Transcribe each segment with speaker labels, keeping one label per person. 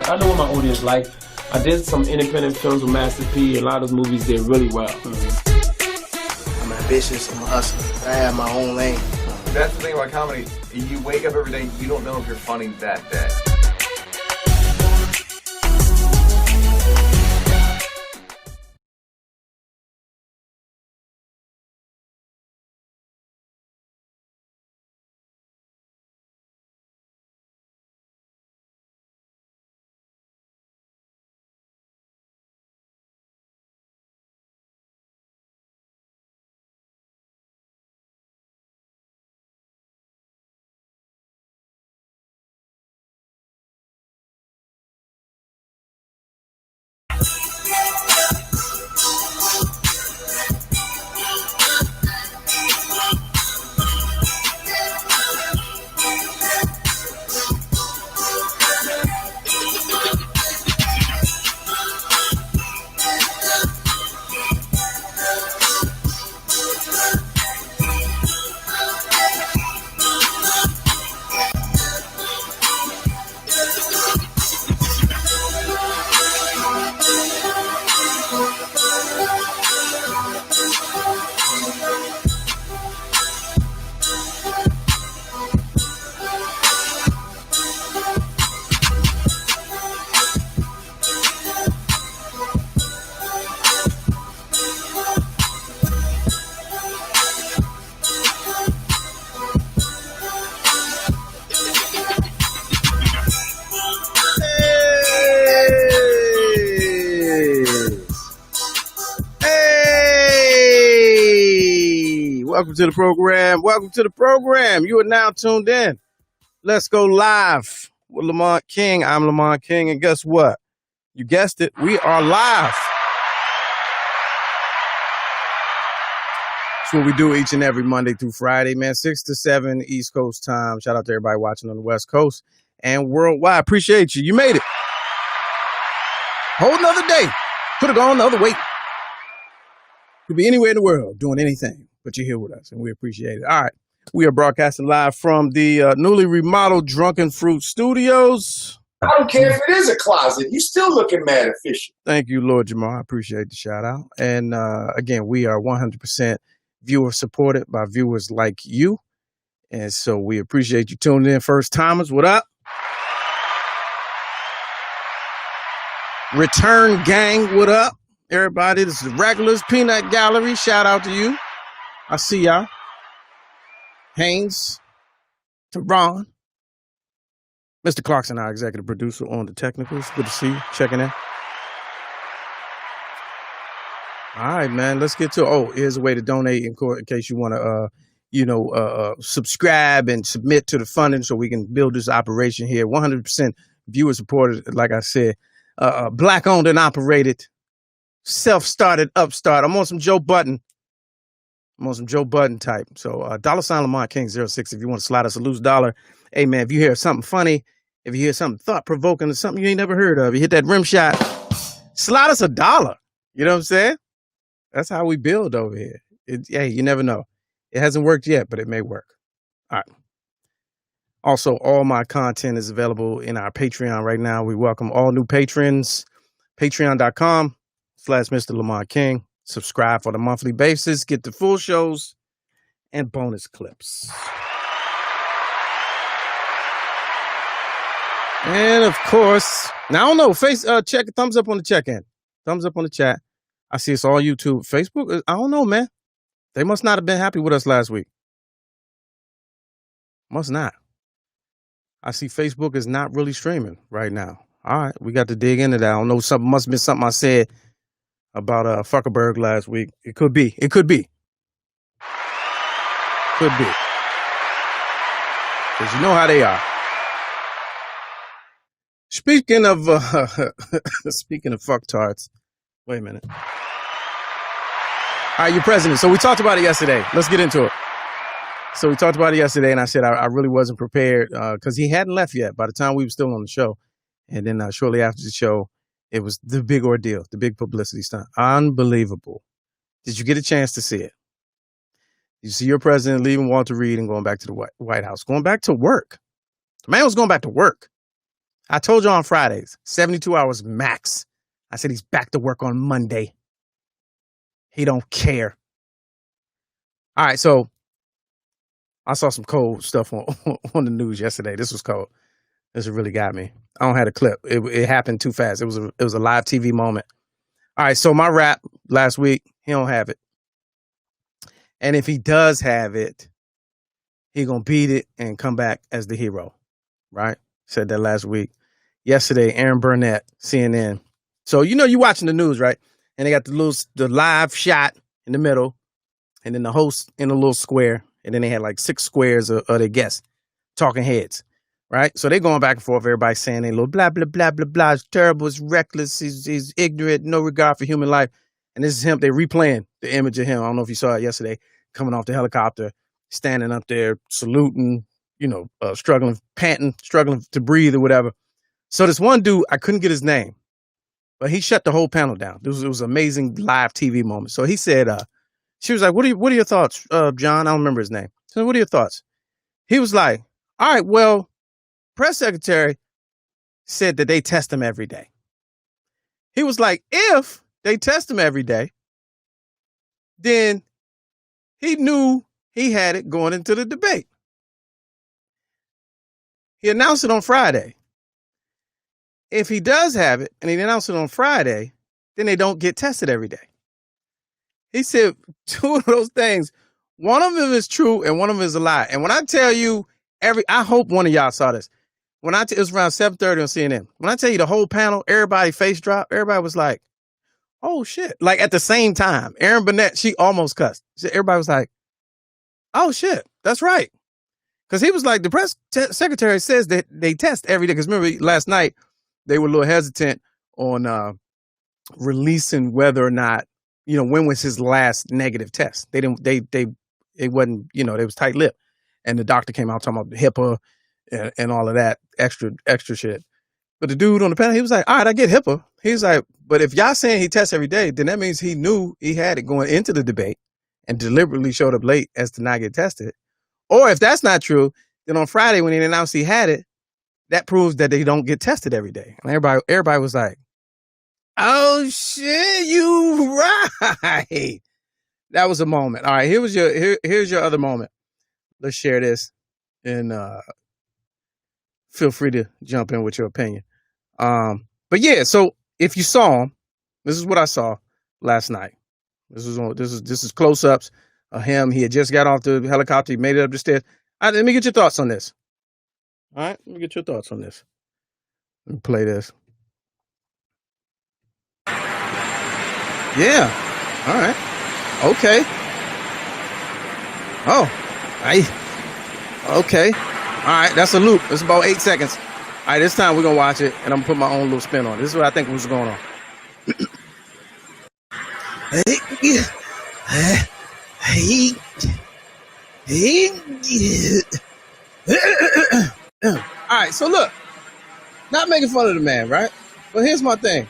Speaker 1: I know what my audience like. I did some independent films with Master P. A lot of those movies did really well.
Speaker 2: I'm ambitious. I'm a hustler. I have my own lane.
Speaker 3: That's the thing about comedy. You wake up every day, you don't know if you're funny that day.
Speaker 4: Welcome to the program. Welcome to the program. You are now tuned in. Let's go live with Lamont King. I'm Lamont King, and guess what? You guessed it. We are live. That's what we do each and every Monday through Friday, man. 6 to 7 East Coast time. Shout out to everybody watching on the West Coast and worldwide. Appreciate you. You made it. Whole nother day. Could have gone the other way. Could be anywhere in the world doing anything, but you're here with us, and we appreciate it. All right. We are broadcasting live from the newly remodeled Drunken Fruit Studios.
Speaker 5: I don't care if it is a closet. You still looking mad efficient.
Speaker 4: Thank you, Lord Jamar. I appreciate the shout out. And again, we are 100% viewer supported by viewers like you. And so we appreciate you tuning in. First timers, what up? Return gang, what up? Everybody, this is the Regulars Peanut Gallery. Shout out to you. I see y'all. Haynes, Teron, Mr. Clarkson, our executive producer on the technicals. Good to see you. Checking in. All right, man. Let's get to. Oh, here's a way to donate in case you want to, subscribe and submit to the funding so we can build this operation here. 100% viewer supported. Like I said, black owned and operated, self-started upstart. I'm on some Joe Budden. I'm on some Joe Budden type. So $ Lamont King 06 if you want to slide us a loose dollar. Hey, man, if you hear something funny, if you hear something thought-provoking or something you ain't never heard of, you hit that rim shot, slide us $1. You know what I'm saying? That's how we build over here. Hey, you never know. It hasn't worked yet, but it may work. All right. Also, all my content is available in our Patreon right now. We welcome all new patrons. Patreon.com/Mr. Lamont King. Subscribe on a monthly basis. Get the full shows and bonus clips. And of course, now I don't know. Check thumbs up on the check-in. Thumbs up on the chat. I see it's all YouTube. Facebook, I don't know, man. They must not have been happy with us last week. Must not. I see Facebook is not really streaming right now. All right, we got to dig into that. I don't know. Something must have been something I said about Fuckerberg last week. It could be. It could be. Could be. Because you know how they are. Speaking of fucktards. Wait a minute. All right, your president. So we talked about it yesterday. Let's get into it. So we talked about it yesterday, and I said I really wasn't prepared because he hadn't left yet by the time we were still on the show. And then shortly after the show, it was the big ordeal, the big publicity stunt. Unbelievable. Did you get a chance to see it? You see your president leaving Walter Reed and going back to the White House, going back to work. The man was going back to work. I told you on Fridays, 72 hours max. I said he's back to work on Monday. He don't care. All right, so I saw some cold stuff on on the news yesterday. This was cold. This really got me. I don't have a clip. It happened too fast. It was a live TV moment. All right, so my rap last week, he don't have it. And if he does have it, he gonna beat it and come back as the hero, right? Said that last week. Yesterday, Aaron Burnett, CNN. So you watching the news, right? And they got the live shot in the middle, and then the host in a little square, and then they had like 6 squares of their guests, talking heads, right? So they going back and forth, everybody saying they little blah blah blah blah blah. It's terrible, it's reckless, he's ignorant, no regard for human life. And this is him. They replaying the image of him. I don't know if you saw it yesterday, coming off the helicopter, standing up there, saluting, struggling, panting, struggling to breathe or whatever. So this one dude, I couldn't get his name, but he shut the whole panel down. It was an amazing live TV moment. So he said, she was like, what are your thoughts, John? I don't remember his name. So what are your thoughts? He was like, all right, well, press secretary said that they test him every day. He was like, if they test him every day, then he knew he had it going into the debate. He announced it on Friday. If he does have it and he announced it on Friday, then they don't get tested every day. He said 2 of those things, one of them is true and one of them is a lie. And when I tell you I hope one of y'all saw this. It was around 7:30 on CNN. When I tell you the whole panel, everybody face dropped. Everybody was like, oh shit. Like at the same time, Aaron Burnett, she almost cussed. Everybody was like, oh shit, that's right. Because he was like, the press secretary says that they test every day. Because remember last night, they were a little hesitant on releasing whether or not, when was his last negative test. It wasn't, it was tight lipped. And the doctor came out talking about HIPAA and all of that extra shit. But the dude on the panel, he was like, all right, I get HIPAA. He's like, but if y'all saying he tests every day, then that means he knew he had it going into the debate and deliberately showed up late as to not get tested. Or if that's not true, then on Friday when he announced he had it, that proves that they don't get tested every day. And everybody was like, oh shit, you right. That was a moment. All right, here's your other moment. Let's share this and feel free to jump in with your opinion. But yeah, so if you saw him, this is what I saw last night. This is close-ups of him. He had just got off the helicopter. He made it up the stairs. All right, let me get your thoughts on this. All right, let me get your thoughts on this. Let me play this. Yeah. All right. Okay. Oh. Okay. All right, that's a loop. It's about 8 seconds. All right, this time we're going to watch it, and I'm going to put my own little spin on it. This is what I think was going on. All right, so look, not making fun of the man, right? But here's my thing.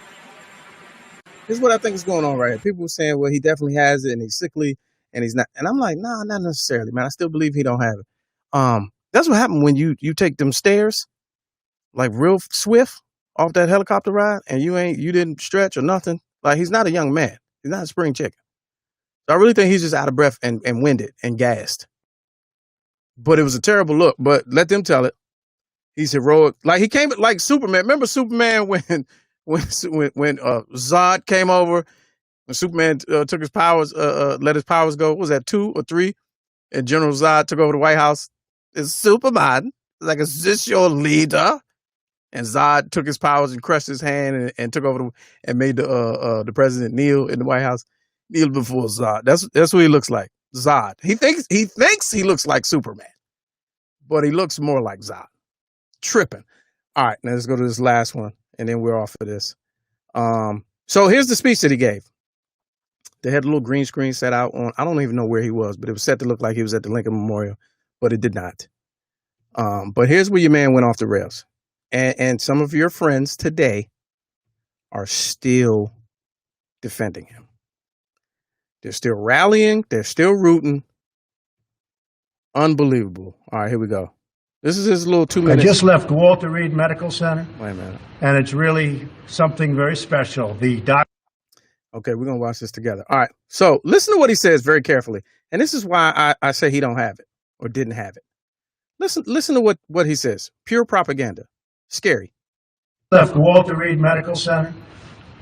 Speaker 4: Here's what I think is going on right here. People were saying, well, he definitely has it, and he's sickly, and he's not. And I'm like, nah, not necessarily, man. I still believe he don't have it. That's what happened when you take them stairs, like real swift off that helicopter ride, and you didn't stretch or nothing. Like, he's not a young man. He's not a spring chicken. So I really think he's just out of breath and winded and gassed. But it was a terrible look. But let them tell it. He's heroic. Like, he came like Superman. Remember Superman when Zod came over, when Superman took his powers, let his powers go. What was that, 2 or 3? And General Zod took over the White House. It's Superman. Like, is this your leader? And Zod took his powers and crushed his hand and took over and made the president kneel in the White House. Kneel before Zod. That's what he looks like. Zod. He thinks he looks like Superman, but he looks more like Zod. Tripping. All right, now let's go to this last one, and then we're off of this. So here's the speech that he gave. They had a little green screen set out on, I don't even know where he was, but it was set to look like he was at the Lincoln Memorial, but it did not. But here's where your man went off the rails. And some of your friends today are still defending him. They're still rallying. They're still rooting. Unbelievable. All right, here we go. This is his little 2
Speaker 6: I
Speaker 4: minutes.
Speaker 6: just left Walter Reed Medical Center,
Speaker 4: Wait a minute.
Speaker 6: and it's really something very special. The doc.
Speaker 4: Okay, we're gonna watch this together. All right. So listen to what he says very carefully, and this is why I say he don't have it or didn't have it. Listen to what he says. Pure propaganda. Scary.
Speaker 6: Left Walter Reed Medical Center,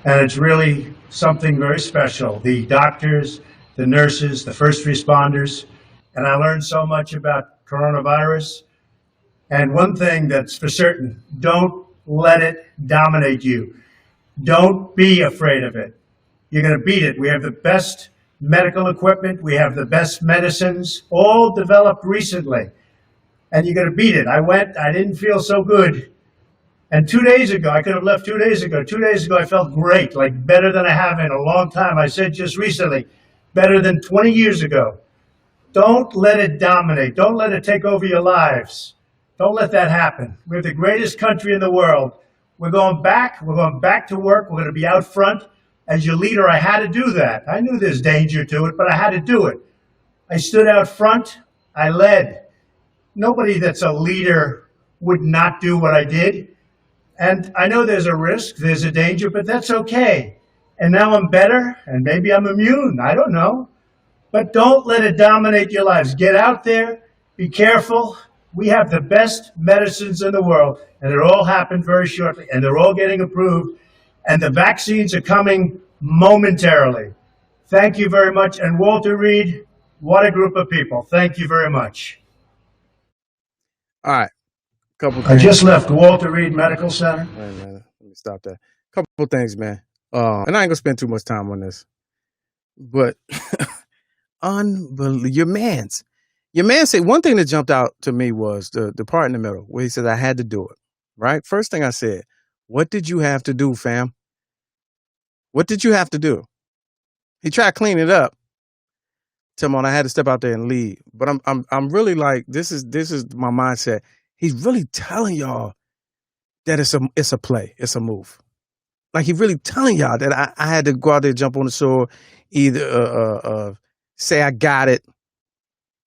Speaker 6: and it's really something very special. The doctors, the nurses, the first responders, and I learned so much about coronavirus. And one thing that's for certain, don't let it dominate you. Don't be afraid of it. You're going to beat it. We have the best medical equipment. We have the best medicines, all developed recently. And you're going to beat it. I didn't feel so good. And 2 days ago, I could have left 2 days ago. 2 days ago, I felt great, like better than I have in a long time. I said just recently, better than 20 years ago. Don't let it dominate. Don't let it take over your lives. Don't let that happen. We're the greatest country in the world. We're going back. We're going back to work. We're going to be out front. As your leader, I had to do that. I knew there's danger to it, but I had to do it. I stood out front. I led. Nobody that's a leader would not do what I did. And I know there's a risk, there's a danger, but that's okay. And now I'm better, and maybe I'm immune. I don't know. But don't let it dominate your lives. Get out there. Be careful. We have the best medicines in the world, and it all happened very shortly, and they're all getting approved, and the vaccines are coming momentarily. Thank you very much. And Walter Reed, what a group of people. Thank you very much.
Speaker 4: All right. Couple
Speaker 6: I
Speaker 4: things.
Speaker 6: just left Walter Reed Medical Center.
Speaker 4: Wait a minute. Let me stop that. Couple things, man. And I ain't gonna spend too much time on this, but unbelievable. Your man said one thing that jumped out to me was the part in the middle where he said, I had to do it. Right? First thing I said, what did you have to do, fam? What did you have to do? He tried to clean it up. Tell me I had to step out there and leave. But I'm really like, this is my mindset. He's really telling y'all that it's a play, it's a move. Like he's really telling y'all that I had to go out there, jump on the sword, either say I got it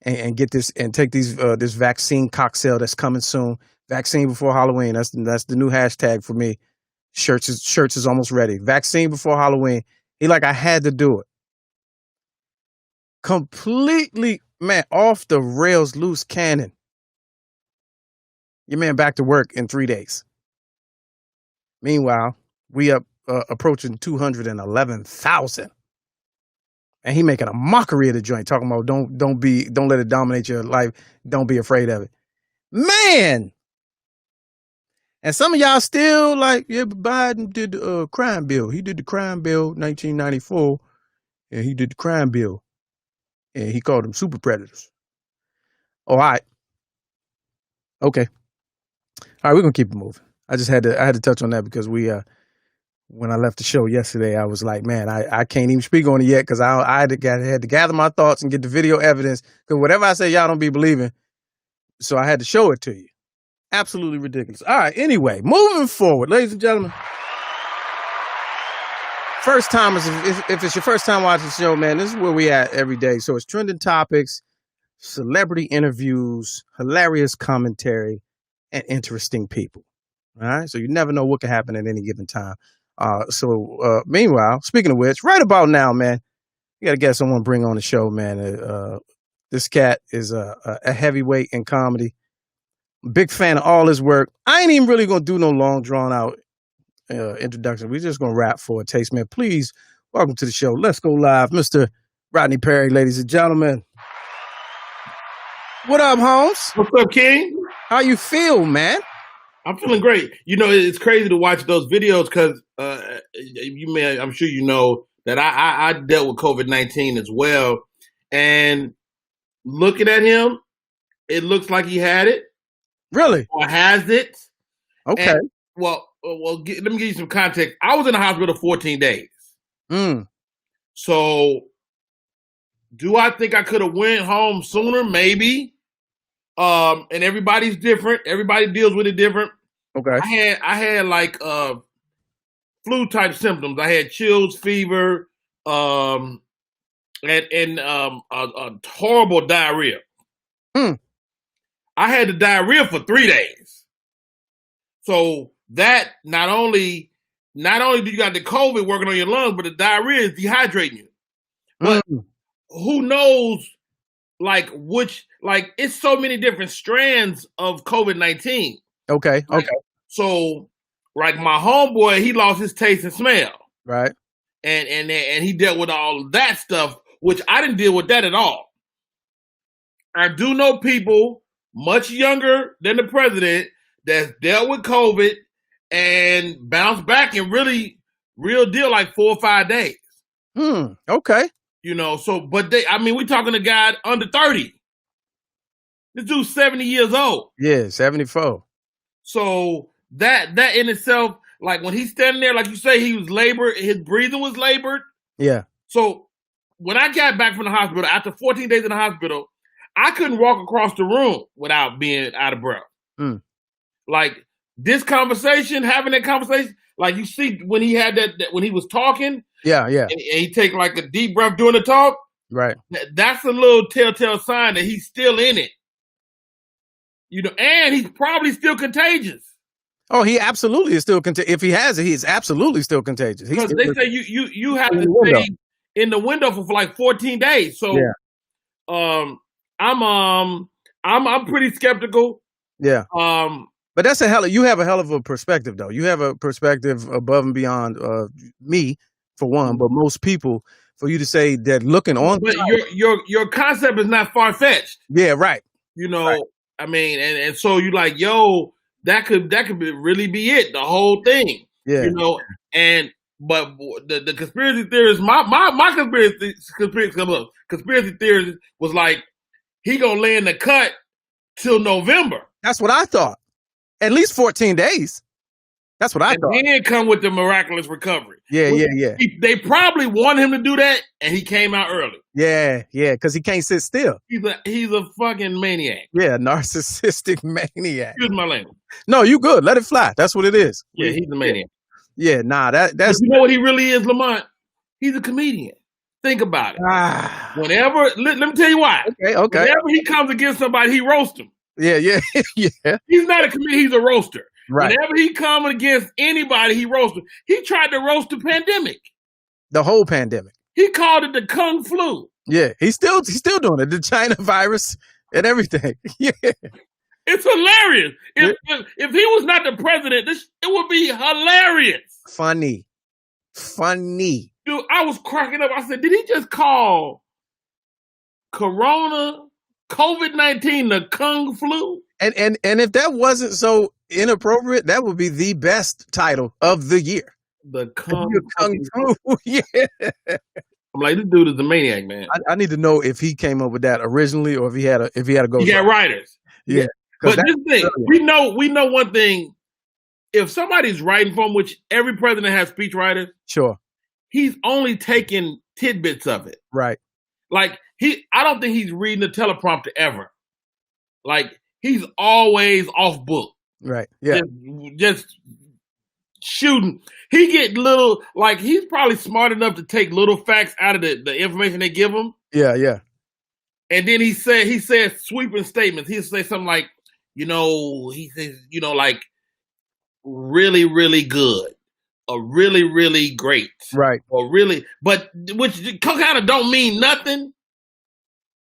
Speaker 4: and get this and take this vaccine cocktail that's coming soon. Vaccine before Halloween. That's the new hashtag for me. Shirts is almost ready. Vaccine before Halloween. He like I had to do it. Completely, man, off the rails, loose cannon. Your man back to work in 3 days. Meanwhile, we up approaching 211,000, and he making a mockery of the joint, talking about don't let it dominate your life. Don't be afraid of it, man. And some of y'all still like, yeah, but Biden did the crime bill. He did the crime bill 1994, and he did the crime bill, and he called them super predators. All right, okay. All right, we're gonna keep it moving. I had to touch on that because when I left the show yesterday, I was like, man, I can't even speak on it yet because I had to gather my thoughts and get the video evidence because whatever I say, y'all don't be believing. So I had to show it to you. Absolutely ridiculous. All right, anyway, moving forward, ladies and gentlemen. First timers, if it's your first time watching the show, man, this is where we at every day. So it's trending topics, celebrity interviews, hilarious commentary, and interesting people. All right, so you never know what can happen at any given time. Meanwhile, speaking of which, right about now, man, you got to get someone to bring on the show, man. This cat is a heavyweight in comedy. Big fan of all his work. I ain't even really going to do no long, drawn-out introduction. We're just going to rap for a taste, man. Please, welcome to the show. Let's go live. Mr. Rodney Perry, ladies and gentlemen. What up, Holmes?
Speaker 1: What's up, King?
Speaker 4: How you feel, man?
Speaker 1: I'm feeling great. You know, it's crazy to watch those videos because I'm sure you know that I dealt with COVID-19 as well. And looking at him, it looks like he had it.
Speaker 4: Really?
Speaker 1: Or has it.
Speaker 4: Okay.
Speaker 1: And, let me give you some context. I was in the hospital 14 days. So do I think I could have went home sooner? Maybe. And everybody's different. Everybody deals with it different.
Speaker 4: Okay.
Speaker 1: I had like flu type symptoms. I had chills, fever, and a horrible diarrhea. I had the diarrhea for 3 days. So that not only do you got the COVID working on your lungs, but the diarrhea is dehydrating you. But who knows, like, it's so many different strands of COVID-19.
Speaker 4: Okay.
Speaker 1: So, like, my homeboy, he lost his taste and smell.
Speaker 4: Right.
Speaker 1: And he dealt with all of that stuff, which I didn't deal with that at all. I do know people much younger than the president that's dealt with COVID and bounced back in real deal, like 4 or 5 days.
Speaker 4: Okay.
Speaker 1: So, but we talking a guy under 30. This dude's 70 years old.
Speaker 4: Yeah, 74.
Speaker 1: So that in itself, like when he's standing there, like you say, he was labored, his breathing was labored.
Speaker 4: Yeah.
Speaker 1: So when I got back from the hospital, after 14 days in the hospital, I couldn't walk across the room without being out of breath. Like this conversation, having that conversation, like you see when he had that when he was talking.
Speaker 4: Yeah.
Speaker 1: And he take like a deep breath during the talk.
Speaker 4: Right.
Speaker 1: That's a little telltale sign that he's still in it. And he's probably still contagious.
Speaker 4: Oh, he absolutely is still contagious. If he has it, he's absolutely still contagious.
Speaker 1: Because they say you have to stay in the window for like 14 days. So, I'm pretty skeptical.
Speaker 4: Yeah. But that's you have a hell of a perspective, though. You have a perspective above and beyond me, for one, but most people, for you to say that looking on.
Speaker 1: But your concept is not far fetched.
Speaker 4: Yeah, right.
Speaker 1: Right. And so you like, yo, that could really be it, the whole thing.
Speaker 4: Yeah.
Speaker 1: But the conspiracy theorists, my conspiracy theorist was like, he gonna lay in the cut till November.
Speaker 4: That's what I thought. At least 14 days. That's what I thought.
Speaker 1: He didn't come with the miraculous recovery.
Speaker 4: Yeah.
Speaker 1: They probably want him to do that, and he came out early.
Speaker 4: Yeah, because he can't sit still.
Speaker 1: He's a fucking maniac.
Speaker 4: Yeah, narcissistic maniac.
Speaker 1: Excuse my language.
Speaker 4: No, you good. Let it fly. That's what it is.
Speaker 1: Yeah, he's a maniac.
Speaker 4: Yeah, that's.
Speaker 1: But you know what he really is, Lamont? He's a comedian. Think about it. Whenever, let me tell you why.
Speaker 4: Okay.
Speaker 1: Whenever he comes against somebody, he roasts him.
Speaker 4: Yeah.
Speaker 1: He's not a comedian. He's a roaster.
Speaker 4: Right.
Speaker 1: Whenever he comes against anybody, he roasts him. He tried to roast the pandemic.
Speaker 4: The whole pandemic.
Speaker 1: He called it the Kung flu.
Speaker 4: Yeah, he's still doing it. The China virus and everything. Yeah.
Speaker 1: It's hilarious. If he was not the president, it would be hilarious.
Speaker 4: Funny.
Speaker 1: Dude, I was cracking up. I said, did he just call Corona, COVID-19 the Kung flu?
Speaker 4: And if that wasn't so inappropriate, that would be the best title of the year.
Speaker 1: The Kung
Speaker 4: flu. Yeah.
Speaker 1: I'm like, this dude is a maniac, man.
Speaker 4: I need to know if he came up with that originally, or if he had to go.
Speaker 1: He got writers.
Speaker 4: Yeah.
Speaker 1: But this thing, we know one thing. If somebody's writing for him, which every president has speech writers,
Speaker 4: sure,
Speaker 1: he's only taking tidbits of it.
Speaker 4: Right.
Speaker 1: Like I don't think he's reading the teleprompter ever. Like he's always off book.
Speaker 4: Right. Yeah.
Speaker 1: Just shooting. He get little, like he's probably smart enough to take little facts out of the information they give him.
Speaker 4: Yeah.
Speaker 1: And then he said sweeping statements. He'll say something like, he says, like really, really good, or really, really great.
Speaker 4: Right.
Speaker 1: Or really, but which kind of don't mean nothing.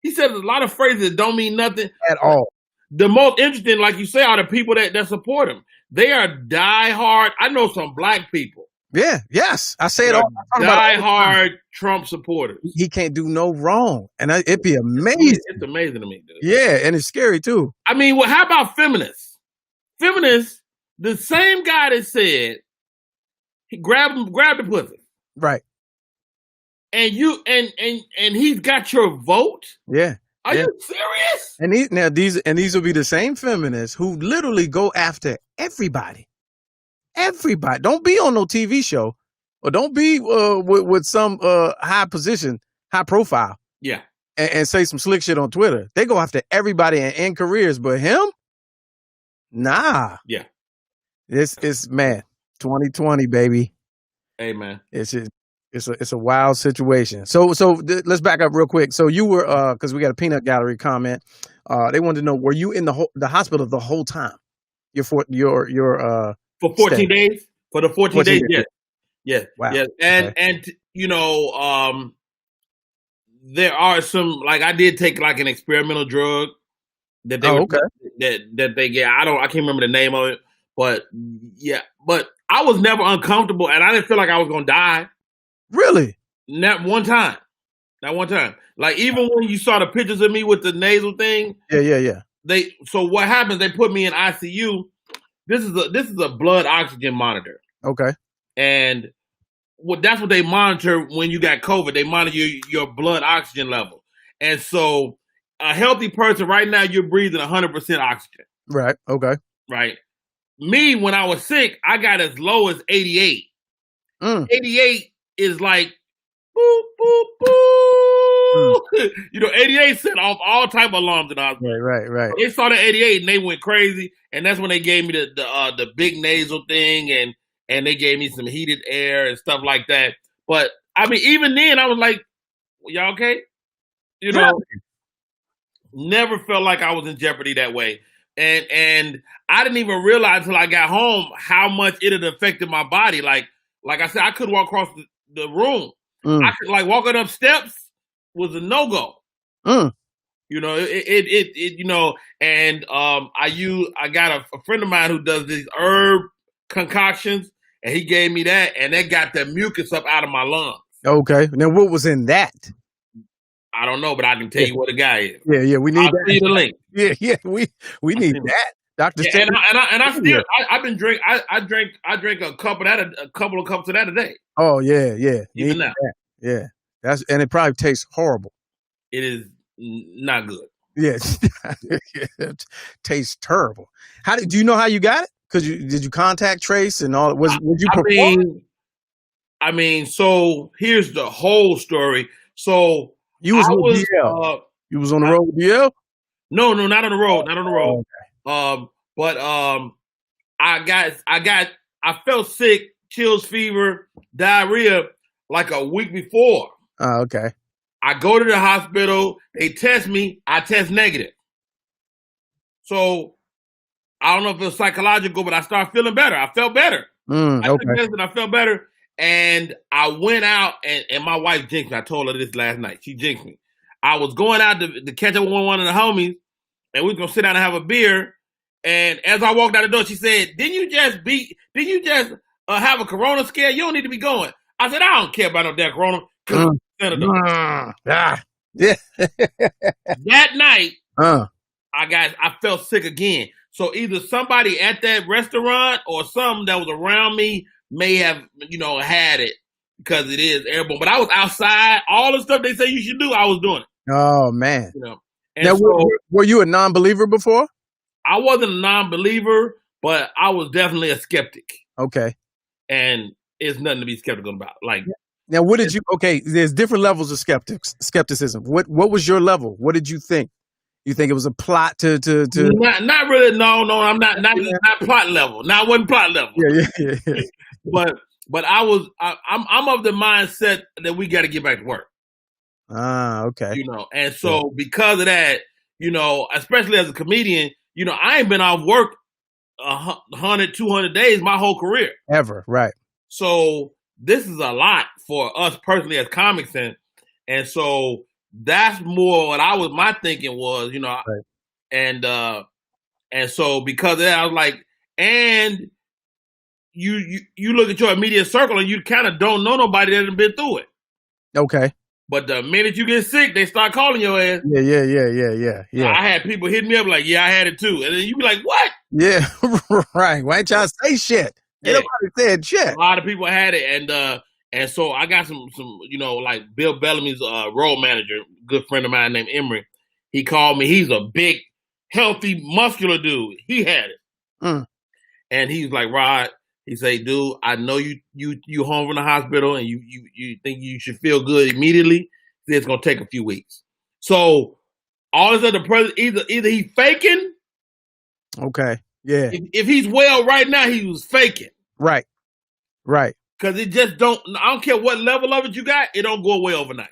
Speaker 1: He said a lot of phrases that don't mean nothing
Speaker 4: at all.
Speaker 1: The most interesting, like you say, are the people that support him. They are diehard. I know some black people.
Speaker 4: Yeah, yes. I say it all.
Speaker 1: Diehard Trump supporters.
Speaker 4: He can't do no wrong. And it'd be amazing.
Speaker 1: It's amazing to me, dude.
Speaker 4: Yeah, and it's scary too.
Speaker 1: I mean, well, how about feminists? Feminists, the same guy that said he grabbed the pussy.
Speaker 4: Right.
Speaker 1: And and he's got your vote?
Speaker 4: Yeah.
Speaker 1: Are you serious?
Speaker 4: And these will be the same feminists who literally go after everybody. Everybody. Don't be on no TV show, or don't be with some high position, high profile.
Speaker 1: Yeah.
Speaker 4: And say some slick shit on Twitter. They go after everybody and end careers, but him? Nah.
Speaker 1: Yeah.
Speaker 4: It's man, 2020, baby.
Speaker 1: Hey, man.
Speaker 4: It's just It's a wild situation. So let's back up real quick. So you were because we got a peanut gallery comment. They wanted to know, were you in the hospital the whole time?
Speaker 1: For 14
Speaker 4: stay?
Speaker 1: days. For the 14 days, yes. Yes.
Speaker 4: Wow.
Speaker 1: Yes.
Speaker 4: Okay.
Speaker 1: And there are some, like, I did take like an experimental drug that they that they get. I can't remember the name of it, but yeah. But I was never uncomfortable, and I didn't feel like I was gonna die.
Speaker 4: Really?
Speaker 1: Not one time. Not one time. Like, even when you saw the pictures of me with the nasal thing.
Speaker 4: Yeah.
Speaker 1: So what happens? They put me in ICU. This is a blood oxygen monitor.
Speaker 4: Okay.
Speaker 1: And that's what they monitor when you got COVID. They monitor your blood oxygen level. And so a healthy person right now, you're breathing 100% oxygen.
Speaker 4: Right. Okay.
Speaker 1: Right. Me, when I was sick, I got as low as 88. 88 is like, boop, boop, boop. 88 set off all type of alarms in the hospital.
Speaker 4: Right.
Speaker 1: So they saw the 88 and they went crazy. And that's when they gave me the big nasal thing, and they gave me some heated air and stuff like that. But I mean, even then, I was like, y'all okay? Never felt like I was in jeopardy that way. And I didn't even realize until I got home how much it had affected my body. Like I said, I couldn't walk across the room. I could, like, walking up steps was a no-go. And I got a friend of mine who does these herb concoctions, and he gave me that, and that got the mucus up out of my lungs.
Speaker 4: Okay. Now, what was in that?
Speaker 1: I don't know, but I can tell you what the guy is.
Speaker 4: Yeah, we need
Speaker 1: I'll
Speaker 4: that.
Speaker 1: see the link.
Speaker 4: Yeah, we need that. Dr.
Speaker 1: Yeah, and I still I've been drink I drink a couple of cups of that a day.
Speaker 4: Oh yeah.
Speaker 1: Even now.
Speaker 4: Yeah. And it probably tastes horrible.
Speaker 1: It is not good.
Speaker 4: Yes. It tastes terrible. Do you know how you got it? Because did you contact Trace and all? Would you perform?
Speaker 1: I mean, so here's the whole story. So
Speaker 4: you was with DL. You was on the road with DL?
Speaker 1: No, not on the road. Not on the road.
Speaker 4: Okay.
Speaker 1: But I felt sick, chills, fever, diarrhea like a week before.
Speaker 4: Oh, okay.
Speaker 1: I go to the hospital, they test me, I test negative. So I don't know if it's psychological, but I started feeling better. I felt better. I felt better. And I went out, and my wife jinxed me. I told her this last night. She jinxed me. I was going out to catch up with one of the homies, and we was going to sit down and have a beer. And as I walked out the door, she said, didn't you just have a corona scare? You don't need to be going. I said, I don't care about no damn corona.
Speaker 4: Yeah.
Speaker 1: That night, I felt sick again. So either somebody at that restaurant or some that was around me may have, had it, because it is airborne. But I was outside. All the stuff they say you should do, I was doing it.
Speaker 4: Oh, man.
Speaker 1: And
Speaker 4: now,
Speaker 1: so,
Speaker 4: were you a non-believer before?
Speaker 1: I wasn't a non-believer, but I was definitely a skeptic.
Speaker 4: Okay.
Speaker 1: And it's nothing to be skeptical about. Like,
Speaker 4: now, what did you? Okay, there's different levels of skepticism. What was your level? What did you think? You think it was a plot to?
Speaker 1: Not really. No. I'm not plot level. Not one plot level.
Speaker 4: Yeah.
Speaker 1: But I'm of the mindset that we got to get back to work.
Speaker 4: Ah, okay.
Speaker 1: And so because of that, especially as a comedian, I ain't been off work 100, 200 days my whole career.
Speaker 4: Ever, right.
Speaker 1: So this is a lot for us personally as comics. And so that's more what my thinking was,
Speaker 4: right.
Speaker 1: And so because of that, I was like, and you look at your immediate circle and you kind of don't know nobody that has been through it.
Speaker 4: Okay.
Speaker 1: But the minute you get sick, they start calling your ass.
Speaker 4: Yeah.
Speaker 1: I had people hitting me up like, yeah, I had it too. And then you be like, what?
Speaker 4: Yeah, right. Why ain't y'all say shit? Nobody said shit.
Speaker 1: A lot of people had it. And so I got some like Bill Bellamy's role manager, good friend of mine named Emery. He called me. He's a big, healthy, muscular dude. He had it. And he's like, Rod, he say, dude, I know you home from the hospital and you think you should feel good immediately. It's gonna take a few weeks. So all of a sudden, the president either he's faking.
Speaker 4: Okay. Yeah.
Speaker 1: If he's well right now, he was faking.
Speaker 4: Right.
Speaker 1: Because it just don't. I don't care what level of it you got. It don't go away overnight.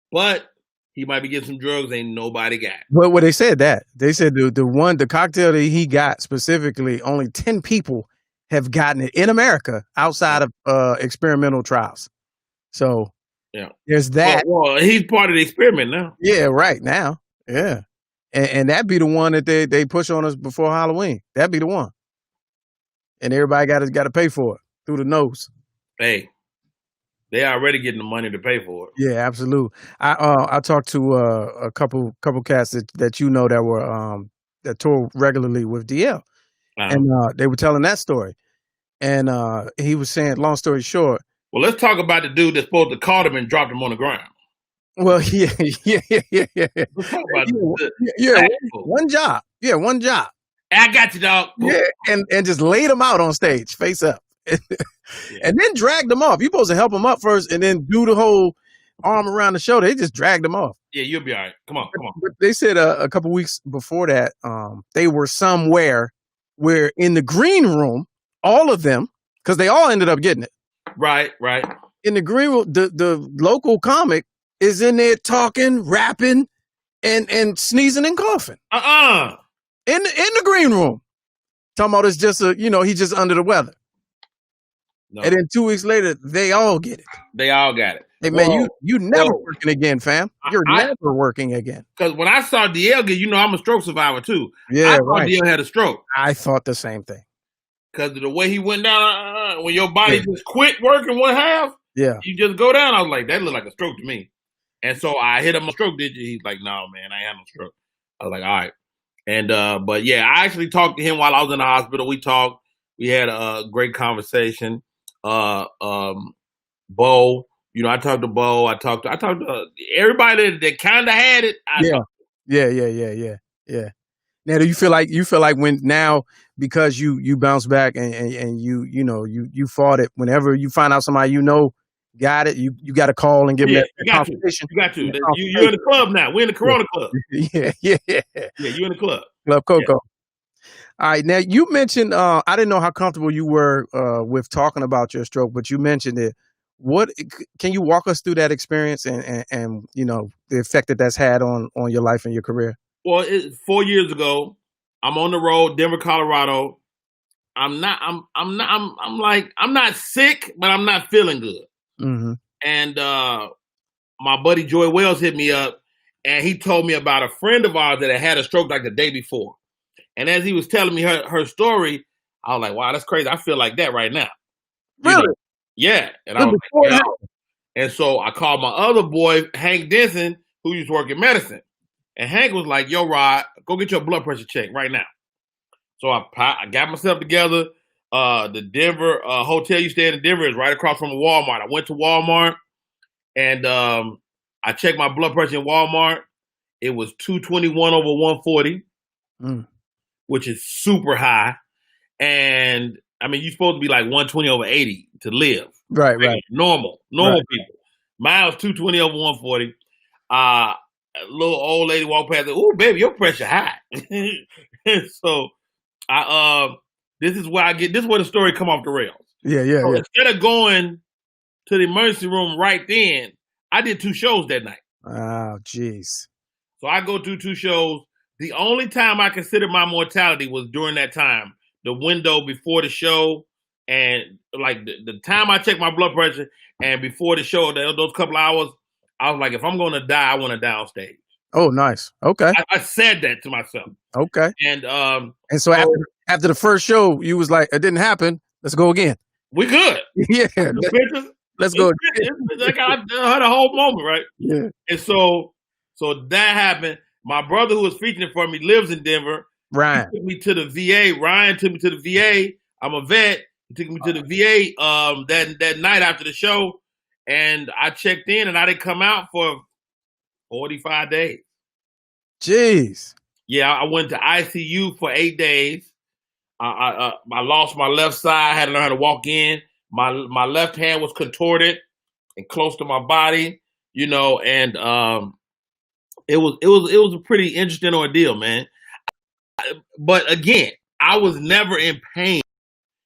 Speaker 1: But he might be getting some drugs ain't nobody got.
Speaker 4: Well, they said that. They said the cocktail that he got specifically, only 10 people have gotten it in America outside of experimental trials. So
Speaker 1: yeah,
Speaker 4: there's that.
Speaker 1: Well, he's part of the experiment now.
Speaker 4: Yeah, right now. Yeah. And that'd be the one that they push on us before Halloween. That'd be the one. And everybody got to pay for it through the nose.
Speaker 1: Hey, they already getting the money to pay for it.
Speaker 4: Yeah, absolutely. I talked to a couple cats that you know that were that tour regularly with DL, and they were telling that story, and he was saying, long story short.
Speaker 1: Well, let's talk about the dude that's supposed to caught him and dropped him on the ground.
Speaker 4: Well, yeah.
Speaker 1: Let's talk about
Speaker 4: one job. Yeah, one job.
Speaker 1: I got you, dog.
Speaker 4: Yeah, and just laid him out on stage, face up. And then dragged him off. You're supposed to help him up first and then do the whole arm around the shoulder. They just dragged him off.
Speaker 1: Yeah, you'll be all right. Come on.
Speaker 4: But they said a couple weeks before that, they were somewhere where in the green room, all of them, because they all ended up getting it.
Speaker 1: Right.
Speaker 4: In the green room, the local comic is in there talking, rapping, and sneezing and coughing. In the green room. Talking about it's just he's just under the weather. No. And then 2 weeks later, they all get it.
Speaker 1: They all got it.
Speaker 4: Hey man, you never working again, fam. You're never working again.
Speaker 1: Because when I saw DL get, I'm a stroke survivor too.
Speaker 4: Yeah,
Speaker 1: I thought DL had a stroke.
Speaker 4: I thought the same thing.
Speaker 1: Because of the way he went down, when your body just quit working one half, you just go down. I was like, that looked like a stroke to me. And so I hit him a stroke. Did you? He's like, no, man, I ain't had no stroke. I was like, all right. And but yeah, I actually talked to him while I was in the hospital. We talked. We had a great conversation. Bo, I talked to Bo. I talked to everybody that kind of had it.
Speaker 4: Yeah. Now, do you feel like when now because you bounce back and you fought it, whenever you find out somebody got it, you got to call and give them that confirmation.
Speaker 1: You got to. You're in the club now. We're in the Corona Club.
Speaker 4: Yeah.
Speaker 1: Yeah, you're in the club.
Speaker 4: Club Coco. Yeah. All right. Now, you mentioned, I didn't know how comfortable you were with talking about your stroke, but you mentioned it. Can you walk us through that experience and the effect that's had on your life and your career?
Speaker 1: Well, 4 years ago, I'm on the road, Denver, Colorado. I'm not sick, but I'm not feeling good.
Speaker 4: Mm-hmm.
Speaker 1: And my buddy Joy Wells hit me up, and he told me about a friend of ours that had a stroke like the day before. And as he was telling me her story, I was like, wow, that's crazy. I feel like that right now.
Speaker 4: Really?
Speaker 1: Yeah. And I was like, and so I called my other boy, Hank Denson, who used to work in medicine. And Hank was like, yo, Rod, go get your blood pressure checked right now. So I got myself together. The Denver hotel you stay in Denver is right across from Walmart. I went to Walmart and I checked my blood pressure in Walmart. It was 221 over 140, which is super high. And I mean, you're supposed to be like 120 over 80 to live.
Speaker 4: Right.
Speaker 1: Normal people. Mine was 220 over 140. A little old lady walked past. Oh, baby, your pressure high. So this is where the story come off the rails.
Speaker 4: Yeah.
Speaker 1: Instead of going to the emergency room right then, I did 2 shows that night.
Speaker 4: Oh, jeez.
Speaker 1: So I go to 2 shows. The only time I considered my mortality was during that time, the window before the show, and like the time I checked my blood pressure and before the show, those couple hours, I was like, if I'm going to die, I want to die on stage.
Speaker 4: Oh, nice. Okay.
Speaker 1: I said that to myself.
Speaker 4: Okay.
Speaker 1: And
Speaker 4: so after the first show, you was like, it didn't happen. Let's go again.
Speaker 1: We good.
Speaker 4: Yeah. Let's go.
Speaker 1: Like I had a whole moment, right?
Speaker 4: Yeah.
Speaker 1: And so that happened. My brother who was featuring for me lives in Denver.
Speaker 4: Ryan.
Speaker 1: He took me to the VA. Ryan took me to the VA. I'm a vet. He took me to the VA that night after the show. And I checked in and I didn't come out for 45 days.
Speaker 4: Jeez.
Speaker 1: Yeah, I went to ICU for 8 days. I lost my left side. I had to learn how to walk in. My left hand was contorted and close to my body, and it was a pretty interesting ordeal, man. But again, I was never in pain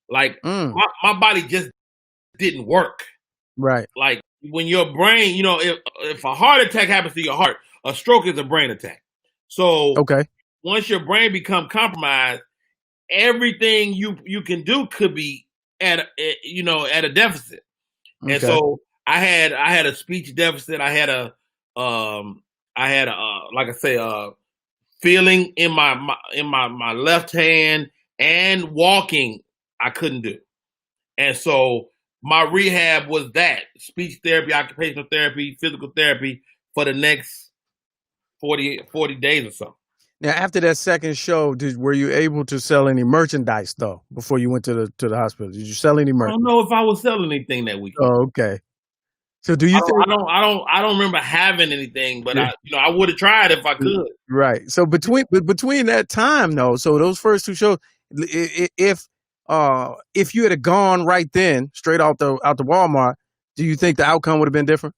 Speaker 1: Like
Speaker 4: Mm.
Speaker 1: my body just didn't work.
Speaker 4: Right.
Speaker 1: Like when your brain, if a heart attack happens to your heart, a stroke is a brain attack. So
Speaker 4: Okay.
Speaker 1: once your brain become compromised, everything you can do could be at a deficit. And
Speaker 4: Okay.
Speaker 1: so I had a speech deficit. I had a like I say feeling in my left hand, and walking I couldn't do. And so my rehab was that speech therapy, occupational therapy, physical therapy for the next 40 days or so.
Speaker 4: Now, after that second show, were you able to sell any merchandise though before you went to the hospital? Did you sell any
Speaker 1: I
Speaker 4: merch?
Speaker 1: don't know if I was selling anything that weekend.
Speaker 4: Oh, okay. So do you
Speaker 1: I
Speaker 4: think?
Speaker 1: don't remember having anything, but
Speaker 4: Yeah.
Speaker 1: I would have tried if I could.
Speaker 4: Right. So between that time though, so those first two shows, if you had gone right then, straight out the Walmart, do you think the outcome would have been different?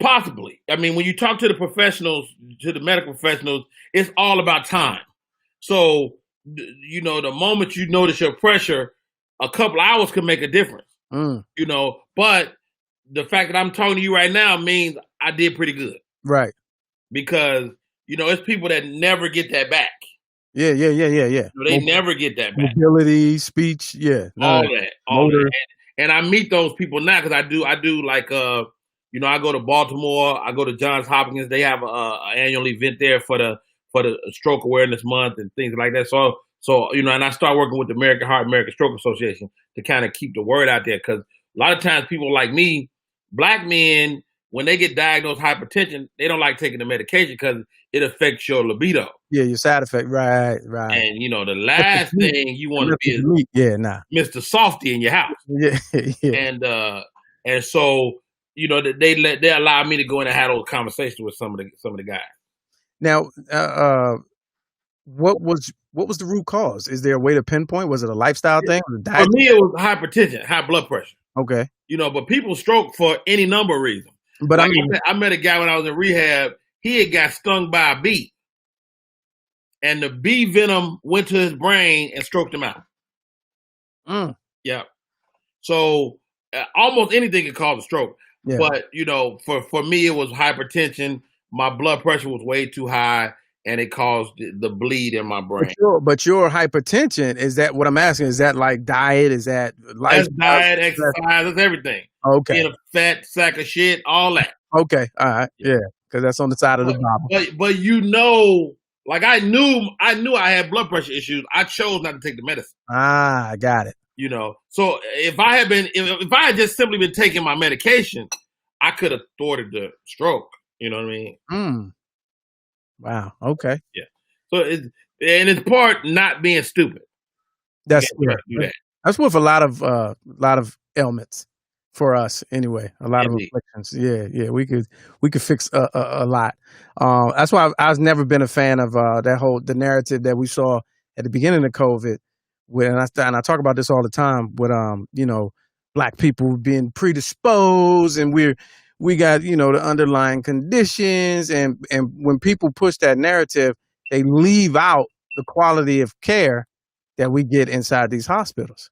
Speaker 1: Possibly. I mean, when you talk to the professionals, to the medical professionals, it's all about time. So, the moment you notice your pressure, a couple hours can make a difference.
Speaker 4: Mm.
Speaker 1: But the fact that I'm talking to you right now means I did pretty good.
Speaker 4: Right.
Speaker 1: Because, it's people that never get that back.
Speaker 4: Yeah.
Speaker 1: They never get that back.
Speaker 4: Mobility, speech, yeah.
Speaker 1: All that. And I meet those people now because I do like I go to Baltimore, I go to Johns Hopkins. They have a annual event there for the Stroke Awareness Month and things like that. So and I start working with the American Heart, American Stroke Association to kind of keep the word out there, because a lot of times people like me, black men, when they get diagnosed hypertension, they don't like taking the medication because it affects your libido.
Speaker 4: Yeah, your side effect. Right.
Speaker 1: And the last thing you want to be is Mr. Softy in your house.
Speaker 4: Yeah.
Speaker 1: And so they allow me to go in and have those conversations with some of the guys.
Speaker 4: Now, what was the root cause? Is there a way to pinpoint? Was it a lifestyle thing? Or a diet?
Speaker 1: For me, it was hypertension, high blood pressure.
Speaker 4: Okay.
Speaker 1: But people stroke for any number of reasons.
Speaker 4: But
Speaker 1: like I met a guy when I was in rehab. He had got stung by a bee, and the bee venom went to his brain and stroked him out. Yeah. So almost anything can cause a stroke. Yeah. But for me, it was hypertension. My blood pressure was way too high, and it caused the bleed in my brain.
Speaker 4: But your hypertension, is that what I'm asking? Is that like diet? Is that
Speaker 1: that's diet, exercise, that's everything.
Speaker 4: Okay.
Speaker 1: Being a fat sack of shit, all that.
Speaker 4: Okay. All right. Yeah. Because that's on the side of the Bible.
Speaker 1: But like I knew I had blood pressure issues. I chose not to take the medicine.
Speaker 4: I got it.
Speaker 1: So if I had just simply been taking my medication, I could have thwarted the stroke. You know what I mean?
Speaker 4: Wow. Okay.
Speaker 1: Yeah. So it's part not being stupid.
Speaker 4: That's with a lot of ailments for us anyway. A lot of afflictions. Yeah. We could fix a lot. That's why I was never been a fan of the narrative that we saw at the beginning of COVID. And I talk about this all the time with black people being predisposed, and we got the underlying conditions, and when people push that narrative, they leave out the quality of care that we get inside these hospitals.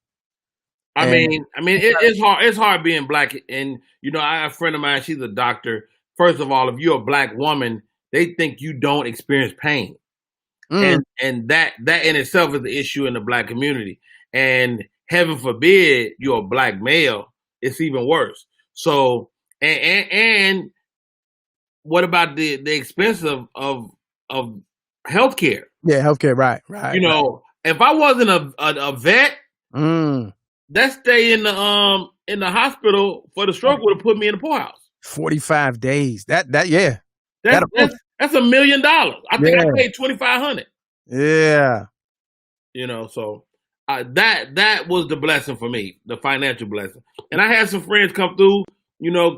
Speaker 1: I mean, it's hard. It's hard being black, and I have a friend of mine. She's a doctor. First of all, if you're a black woman, they think you don't experience pain, and that in itself is the issue in the black community. And heaven forbid you're a black male, it's even worse. So, and what about the expense of healthcare?
Speaker 4: Yeah, healthcare, right.
Speaker 1: If I wasn't a vet, that stay in the hospital for the stroke would have put me in the poorhouse.
Speaker 4: 45 days. That's
Speaker 1: $1 million. I think I paid $2,500.
Speaker 4: Yeah.
Speaker 1: So that was the blessing for me, the financial blessing. And I had some friends come through.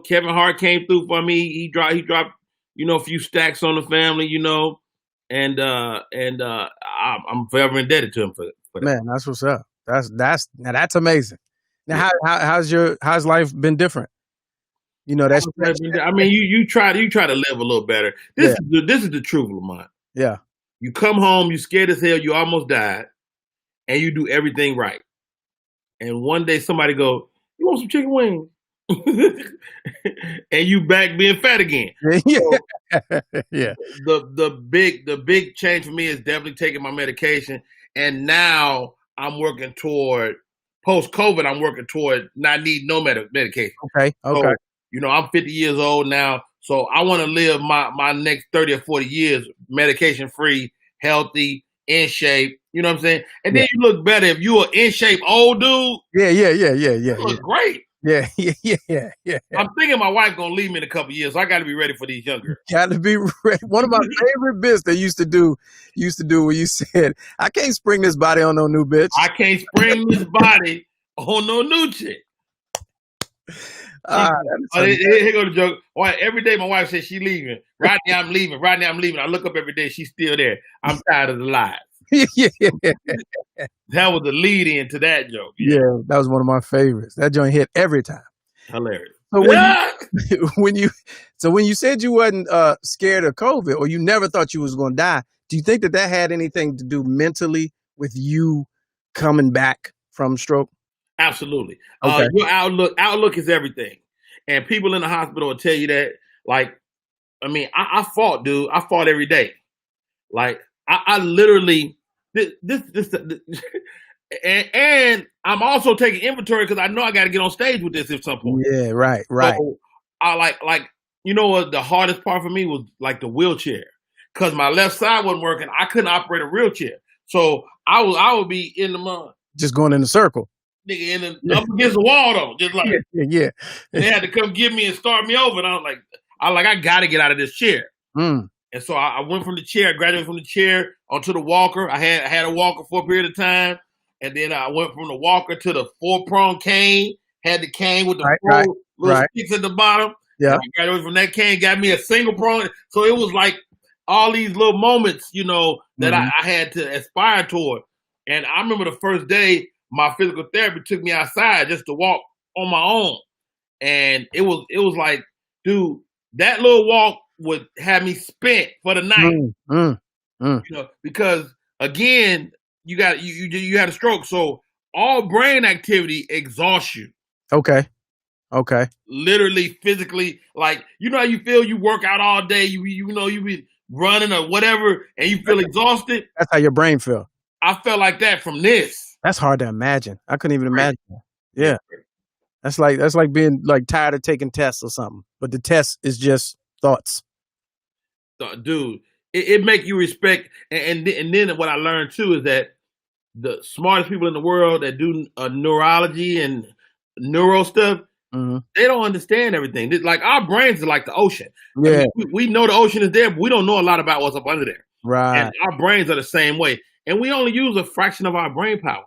Speaker 1: Kevin Hart came through for me. He dropped a few stacks on the family. And I'm forever indebted to him for that.
Speaker 4: Man, that's what's up. That's amazing. Now, how's life been different?
Speaker 1: You try to live a little better. This is the truth, Lamont.
Speaker 4: Yeah.
Speaker 1: You come home, you scared as hell, you almost died, and you do everything right. and one day somebody go, "You want some chicken wings?" and you back being fat again.
Speaker 4: Yeah.
Speaker 1: So
Speaker 4: Yeah.
Speaker 1: the big change for me is definitely taking my medication, and now I'm working toward post COVID. I'm working toward not needing no medication.
Speaker 4: Okay. Okay.
Speaker 1: So I'm 50 years old now, so I want to live my next 30 or 40 years medication free, healthy, in shape. You know what I'm saying? And
Speaker 4: Yeah.
Speaker 1: then you look better if you are in shape old dude.
Speaker 4: Yeah. Yeah.
Speaker 1: You look great.
Speaker 4: Yeah. Yeah.
Speaker 1: I'm thinking my wife gonna leave me in a couple years, so I got to be ready for these younger.
Speaker 4: Got to be ready. One of my favorite bits they used to do where you said, "I can't spring this body on no new bitch."
Speaker 1: I can't spring this body on no new chick. Here go the joke. Every day my wife says she leaving. Rodney, I'm leaving. Rodney, I'm leaving. I look up every day. She's still there. I'm tired of the lies.
Speaker 4: Yeah.
Speaker 1: That was the lead in to that joke.
Speaker 4: Yeah, that was one of my favorites. That joint hit every time.
Speaker 1: Hilarious.
Speaker 4: So when you said you wasn't scared of COVID, or you never thought you was going to die, do you think that had anything to do mentally with you coming back from stroke?
Speaker 1: Absolutely.
Speaker 4: Okay.
Speaker 1: Your outlook is everything, and people in the hospital will tell you that. Like, I mean, I fought, dude. I fought every day. Like, I literally this and I'm also taking inventory because I know I got to get on stage with this at some point.
Speaker 4: Yeah, right.
Speaker 1: So I like what the hardest part for me was like the wheelchair, because my left side wasn't working. I couldn't operate a wheelchair, so I would be in the mud,
Speaker 4: just going in a circle,
Speaker 1: nigga, up against the wall though, just like
Speaker 4: yeah.
Speaker 1: And they had to come get me and start me over, and I was like, I got to get out of this chair. And so I went from the chair, graduated from the chair onto the walker. I had a walker for a period of time. And then I went from the walker to the 4-prong cane, had the cane with the little sticks at the bottom.
Speaker 4: Yeah.
Speaker 1: And I graduated from that cane, got me a single prong. So it was like all these little moments, that I had to aspire toward. And I remember the first day my physical therapy took me outside just to walk on my own. And it was like, dude, that little walk would have me spent for the night. Because again, you had a stroke, so all brain activity exhausts you.
Speaker 4: Okay.
Speaker 1: Literally, physically, like how you feel. You work out all day. You be running or whatever, and you feel exhausted.
Speaker 4: That's how your brain feel.
Speaker 1: I felt like that from this.
Speaker 4: That's hard to imagine. I couldn't even imagine that. Yeah. That's like being like tired of taking tests or something, but the test is just thoughts.
Speaker 1: Dude, it make you respect, and then what I learned too is that the smartest people in the world that do neurology and neuro stuff, they don't understand everything. Like, our brains are like the ocean.
Speaker 4: Yeah,
Speaker 1: I mean, we know the ocean is there, but we don't know a lot about what's up under there.
Speaker 4: Right.
Speaker 1: And our brains are the same way, and we only use a fraction of our brain power.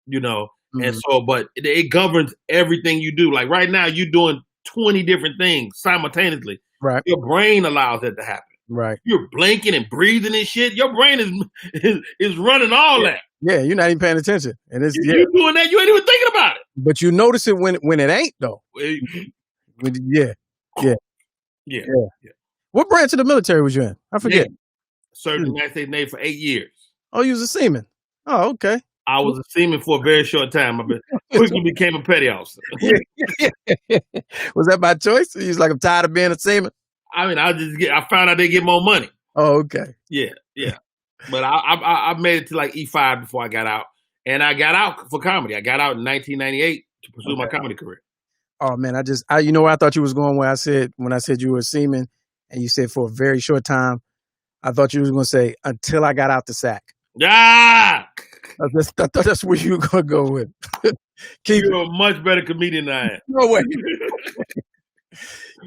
Speaker 1: And so, but it governs everything you do. Like right now, you're doing 20 different things simultaneously.
Speaker 4: Right.
Speaker 1: Your brain allows that to happen.
Speaker 4: Right.
Speaker 1: You're blinking and breathing and shit. Your brain is running all that.
Speaker 4: Yeah, you're not even paying attention, and it's
Speaker 1: you're doing that. You ain't even thinking about it.
Speaker 4: But you notice it when it ain't though. Yeah. What branch of the military was you in? I forget.
Speaker 1: Served in the United States Navy for 8 years.
Speaker 4: Oh, you was a seaman. Oh, okay.
Speaker 1: I was a seaman for a very short time. I quickly became a petty officer.
Speaker 4: Was that by choice? You was like, I'm tired of being a seaman?
Speaker 1: I mean, I found out they get more money.
Speaker 4: Oh, okay.
Speaker 1: Yeah. But I made it to like E5 before I got out. And I got out for comedy. I got out in 1998 to pursue my comedy career.
Speaker 4: Oh man, you know where I thought you was going when I said you were a seaman and you said for a very short time, I thought you was going to say until I got out the sack.
Speaker 1: Ah!
Speaker 4: I thought that's where you were going to go with.
Speaker 1: You're a much better comedian than I am.
Speaker 4: No way.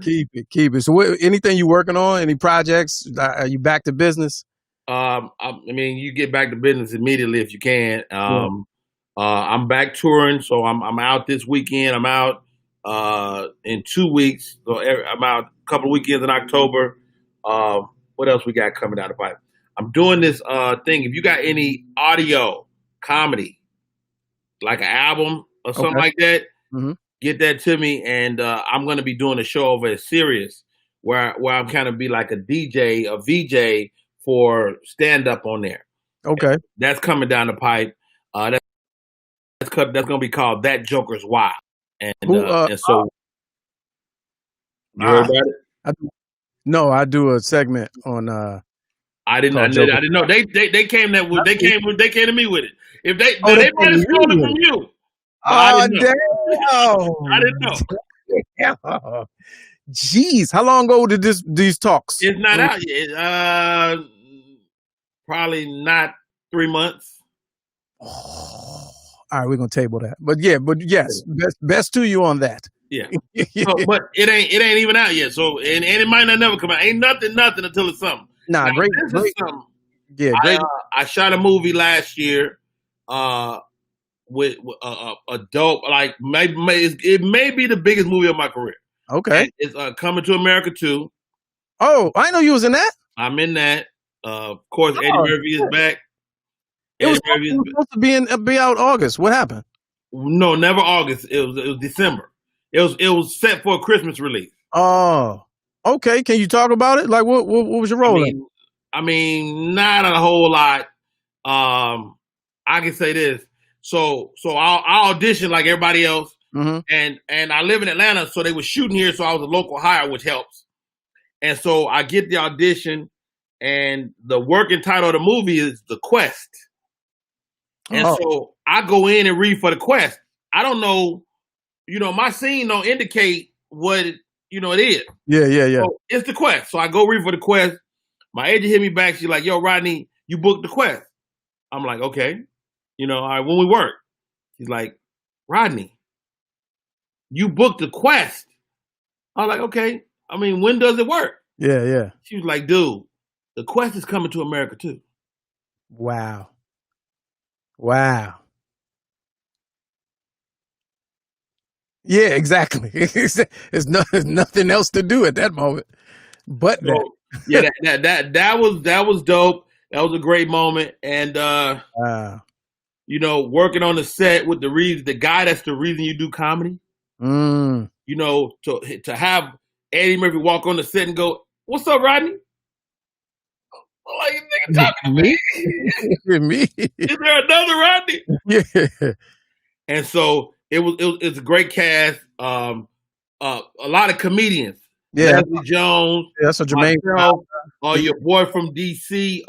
Speaker 4: Keep it. So anything you working on? Any projects? Are you back to business?
Speaker 1: I mean, you get back to business immediately if you can. I'm back touring, so I'm out this weekend. I'm out in 2 weeks. So I'm out a couple of weekends in October. What else we got coming down the pipe? I'm doing this thing. If you got any audio comedy, like an album or something like that, get that to me. And I'm going to be doing a show over at Sirius where I'm kind of be like a DJ, a VJ for stand up on there.
Speaker 4: Okay.
Speaker 1: That's coming down the pipe. That's that's gonna be called That Joker's Wild. And
Speaker 4: Who?
Speaker 1: and so you heard
Speaker 4: Ah,
Speaker 1: about it?
Speaker 4: I do, no, I do a segment on
Speaker 1: I didn't
Speaker 4: called Joker.
Speaker 1: know. They came to me with it. If they
Speaker 4: Oh, they
Speaker 1: they might
Speaker 4: came
Speaker 1: have
Speaker 4: to
Speaker 1: stole
Speaker 4: you
Speaker 1: it
Speaker 4: with
Speaker 1: from
Speaker 4: it.
Speaker 1: you, but I
Speaker 4: Oh,
Speaker 1: didn't know. I didn't know.
Speaker 4: damn. Jeez, how long ago did these talks?
Speaker 1: It's not out yet. Probably not 3 months.
Speaker 4: Oh, all right, we're gonna table that. But yes, best to you on that.
Speaker 1: Yeah. But it ain't even out yet. So and it might not never come out. Ain't nothing until it's something.
Speaker 4: Nah,
Speaker 1: Now,
Speaker 4: great,
Speaker 1: this is
Speaker 4: great.
Speaker 1: something.
Speaker 4: Yeah, great.
Speaker 1: I shot a movie last year, with a dope, like it may be the biggest movie of my career.
Speaker 4: Okay.
Speaker 1: And it's Coming to America 2.
Speaker 4: Oh, I know you was in that.
Speaker 1: I'm in that. Of course, Eddie Murphy is back.
Speaker 4: It was
Speaker 1: Eddie Murphy is
Speaker 4: supposed to be out August. What happened?
Speaker 1: no, never August. It was December. It was set for a Christmas release.
Speaker 4: Oh, okay. Can you talk about it? Like, what was your role in?
Speaker 1: I mean, not a whole lot. I can say this. So I auditioned like everybody else,
Speaker 4: Mm-hmm.
Speaker 1: and I live in Atlanta, so they were shooting here, so I was a local hire, which helps. And so I get the audition, and the working title of the movie is The Quest. And so I go in and read for The Quest. I don't know, my scene don't indicate what it is.
Speaker 4: Yeah.
Speaker 1: So it's The Quest. So I go read for The Quest. My agent hit me back. She's like, "Yo, Rodney, you booked The Quest." I'm like, "Okay." All right, when we work. She's like, "Rodney, you booked The Quest." I was like, "Okay. I mean, when does it work?"
Speaker 4: Yeah.
Speaker 1: She was like, "Dude, The Quest is coming to America too."
Speaker 4: Wow. Yeah, exactly. There's nothing else to do at that moment. But
Speaker 1: So, yeah, that was dope. That was a great moment. And working on the set with the guy that's the reason you do comedy. To have Eddie Murphy walk on the set and go, "What's up, Rodney?" Like, nigga talking to me.
Speaker 4: Me.
Speaker 1: Is there another Rodney?
Speaker 4: Yeah.
Speaker 1: And so it's a great cast. A lot of comedians.
Speaker 4: Yeah.
Speaker 1: Leslie Jones.
Speaker 4: Yeah, that's a Jermaine.
Speaker 1: Your boy from DC,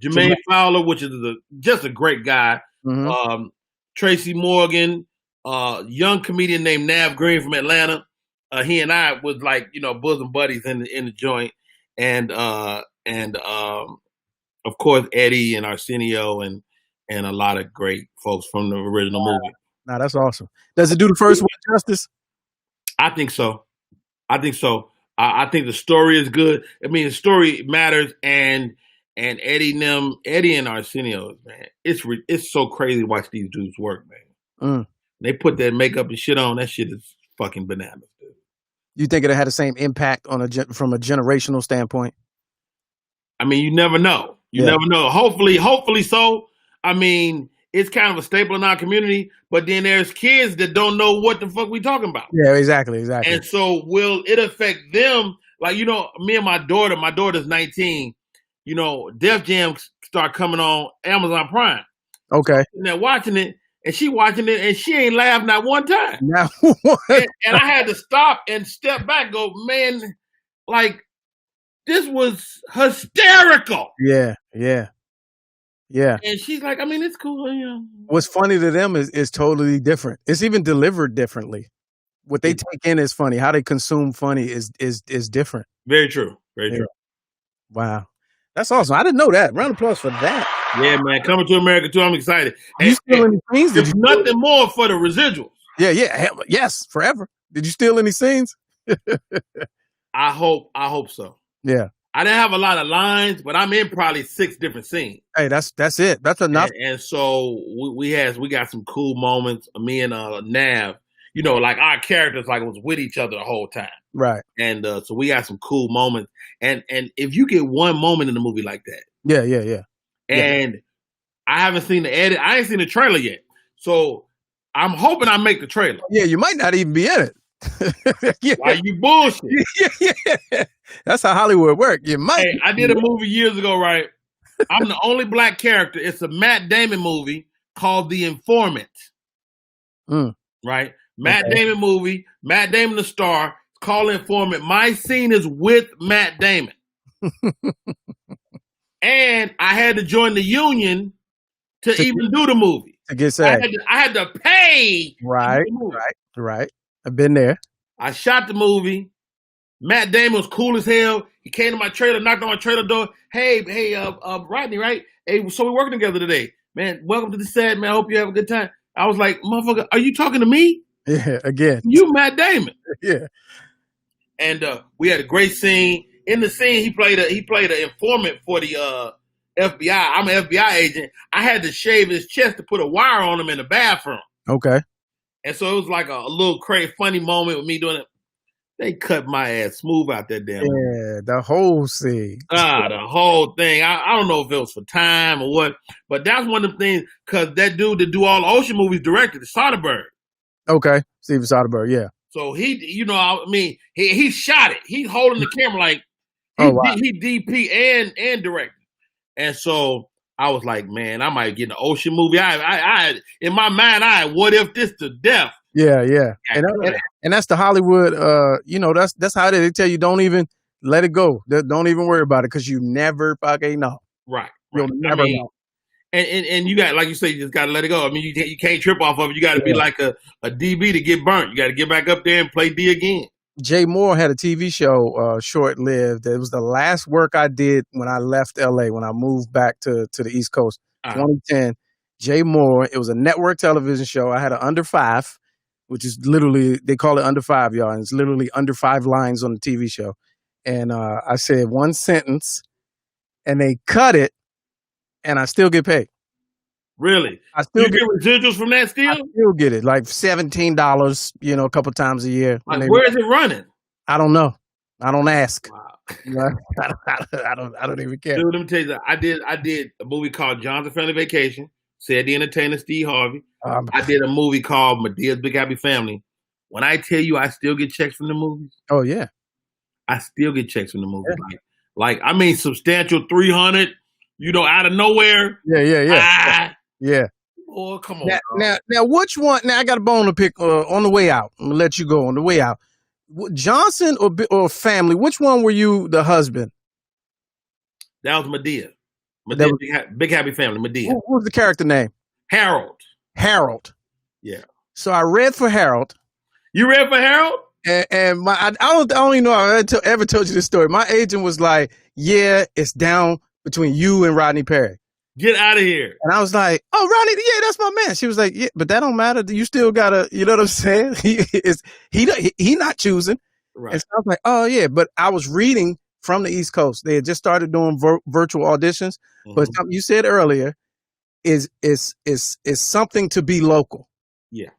Speaker 4: Jermaine
Speaker 1: Fowler, which is just a great guy.
Speaker 4: Mm-hmm.
Speaker 1: Tracy Morgan, young comedian named Nav Green from Atlanta. He and I was like, bosom buddies in the joint, and of course Eddie and Arsenio and a lot of great folks from the original movie.
Speaker 4: Nah, that's awesome. Does it do the first one justice?
Speaker 1: I think so. I think the story is good. I mean, the story matters, and Eddie and Arsenio, man, it's so crazy to watch these dudes work, man. They put that makeup and shit on. That shit is fucking bananas, dude.
Speaker 4: You think it had the same impact from a generational standpoint?
Speaker 1: I mean, you never know. You never know. Hopefully so. I mean, it's kind of a staple in our community, but then there's kids that don't know what the fuck we talking about.
Speaker 4: Yeah, exactly.
Speaker 1: And so will it affect them? Like, me and my daughter's 19, Def Jam start coming on Amazon Prime.
Speaker 4: Okay.
Speaker 1: And they're watching it, and she watching it, and she ain't laughed not one time.
Speaker 4: Now,
Speaker 1: and I had to stop and step back and go, man, like, this was hysterical.
Speaker 4: Yeah.
Speaker 1: And she's like, I mean, it's cool.
Speaker 4: What's funny to them is totally different. It's even delivered differently. What they take in is funny. How they consume funny is different.
Speaker 1: Very true. Very true.
Speaker 4: Wow. That's awesome. I didn't know that. Round of applause for that.
Speaker 1: Yeah, man. Coming to America too. I'm excited.
Speaker 4: You steal any scenes?
Speaker 1: There's nothing more for the residuals.
Speaker 4: Yeah. Yes, forever. Did you steal any scenes?
Speaker 1: I hope so.
Speaker 4: Yeah.
Speaker 1: I didn't have a lot of lines, but I'm in probably 6 different scenes.
Speaker 4: Hey, that's it. That's enough.
Speaker 1: And so we got some cool moments. Me and Nav, like our characters like was with each other the whole time.
Speaker 4: Right.
Speaker 1: And so we got some cool moments. And if you get one moment in the movie like that.
Speaker 4: Yeah.
Speaker 1: And I haven't seen the edit. I ain't seen the trailer yet. So I'm hoping I make the trailer.
Speaker 4: Yeah, you might not even be in it.
Speaker 1: Why you bullshit?
Speaker 4: Yeah. That's how Hollywood works. You might.
Speaker 1: Hey, I did a movie years ago, right? I'm the only black character. It's a Matt Damon movie called The Informant.
Speaker 4: Mm.
Speaker 1: Right? Matt
Speaker 4: Okay.
Speaker 1: Damon movie, Matt Damon the star, call informant. My scene is with Matt Damon. And I had to join the union to even do the movie.
Speaker 4: To get
Speaker 1: I
Speaker 4: SAG.
Speaker 1: had to pay to
Speaker 4: Right,
Speaker 1: do the movie.
Speaker 4: right. I've been there.
Speaker 1: I shot the movie. Matt Damon was cool as hell. He came to my trailer, knocked on my trailer door. Hey, Rodney, right? Hey, so we're working together today. Man, welcome to the set, man. I hope you have a good time. I was like, motherfucker, are you talking to me?
Speaker 4: Yeah, again.
Speaker 1: You Matt Damon.
Speaker 4: Yeah.
Speaker 1: And we had a great scene. In the scene, he played an informant for the FBI. I'm an FBI agent. I had to shave his chest to put a wire on him in the bathroom.
Speaker 4: Okay.
Speaker 1: And so it was like a little crazy, funny moment with me doing it. They cut my ass smooth out that damn.
Speaker 4: Yeah, the whole scene.
Speaker 1: The whole thing. I don't know if it was for time or what, but that's one of the things, because that dude that do all the ocean movies directed Soderbergh.
Speaker 4: Okay, Steven Soderbergh, yeah.
Speaker 1: So he shot it. He's holding the camera like he DP and directed. And so I was like, man, I might get an ocean movie. I in my mind, what if this to death?
Speaker 4: Yeah. And that's the Hollywood. That's how they tell you, don't even let it go. Don't even worry about it, because you never fucking know.
Speaker 1: Right.
Speaker 4: You'll never know.
Speaker 1: And you got, like you say, you just got to let it go. I mean, you can't trip off of it. You got to be like a DB to get burnt. You got to get back up there and play D again.
Speaker 4: Jay Moore had a TV show, short-lived. It was the last work I did when I left LA, when I moved back to the East Coast, 2010. Jay Moore, it was a network television show. I had an under 5, which is literally, they call it under 5, y'all. And it's literally under 5 lines on the TV show. And I said one sentence, and they cut it, and I still get paid.
Speaker 1: Really?
Speaker 4: I still
Speaker 1: get residuals from that still?
Speaker 4: I still get it, like $17, a couple times a year.
Speaker 1: Like, where is it running?
Speaker 4: I don't know. I don't ask.
Speaker 1: Wow.
Speaker 4: I don't even care.
Speaker 1: Dude, let me tell you, I did a movie called John's Family Vacation. Said the entertainer Steve Harvey. I did a movie called Medea's Big Happy Family. When I tell you, I still get checks from the movies.
Speaker 4: Oh yeah,
Speaker 1: I still get checks from the movies. Yeah. Like I mean, substantial 300. Out of nowhere.
Speaker 4: Yeah. Yeah.
Speaker 1: Oh, come on.
Speaker 4: Now, which one? Now, I got a bone to pick on the way out. I'm gonna let you go on the way out. Johnson or family? Which one were you the husband?
Speaker 1: That was Medea. Big Happy Family. Medea.
Speaker 4: What was the character name?
Speaker 1: Harold. Yeah.
Speaker 4: So I read for Harold.
Speaker 1: You read for Harold?
Speaker 4: And I don't even know if I ever told you this story. My agent was like, "Yeah, it's down between you and Rodney Perry.
Speaker 1: Get out of here."
Speaker 4: And I was like, "Oh, Rodney, yeah, that's my man." She was like, "Yeah, but that don't matter. You still gotta, you know what I'm saying? He not choosing."
Speaker 1: Right.
Speaker 4: And so I was like, "Oh yeah," but I was reading from the East Coast. They had just started doing virtual auditions. Mm-hmm. But something you said earlier is something to be local.
Speaker 1: Yeah.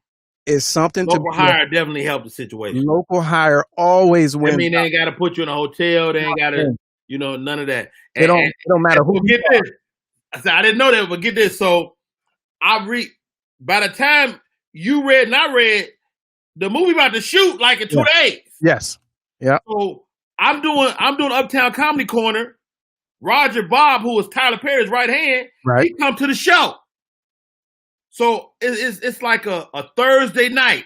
Speaker 4: It's something
Speaker 1: local hire definitely helped the situation.
Speaker 4: Local hire always wins.
Speaker 1: I mean, they ain't got to put you in a hotel. They ain't got to, none of that.
Speaker 4: It don't matter who.
Speaker 1: Get this. I didn't know that, but get this. So by the time you read and I read, the movie about to shoot like in 2 days.
Speaker 4: Yes. Yeah.
Speaker 1: So I'm doing Uptown Comedy Corner. Roger Bob, who was Tyler Perry's right hand, he come to the show. So it's like a Thursday night.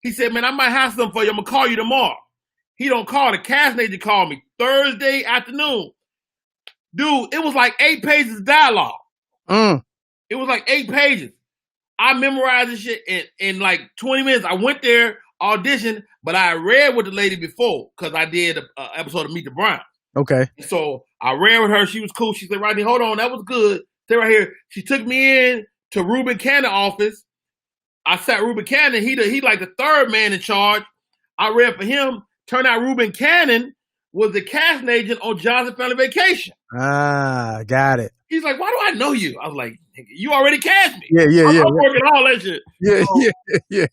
Speaker 1: He said, "Man, I might have something for you. I'm gonna call you tomorrow." He don't call. The cast agent called me Thursday afternoon. Dude, it was like 8 pages of dialogue. It was like 8 pages. I memorized this shit in like 20 minutes. I went there, auditioned, but I read with the lady before because I did an episode of Meet the Browns.
Speaker 4: Okay.
Speaker 1: So I ran with her. She was cool. She said, "Rodney, hold on. That was good. Stay right here." She took me in to Reuben Cannon office. I sat Reuben Cannon. He like the third man in charge. I read for him. Turned out Reuben Cannon was the casting agent on John's Family Vacation.
Speaker 4: Ah, got it.
Speaker 1: He's like, "Why do I know you?" I was like, "You already cast me."
Speaker 4: Yeah.
Speaker 1: I'm working all that shit.
Speaker 4: Yeah.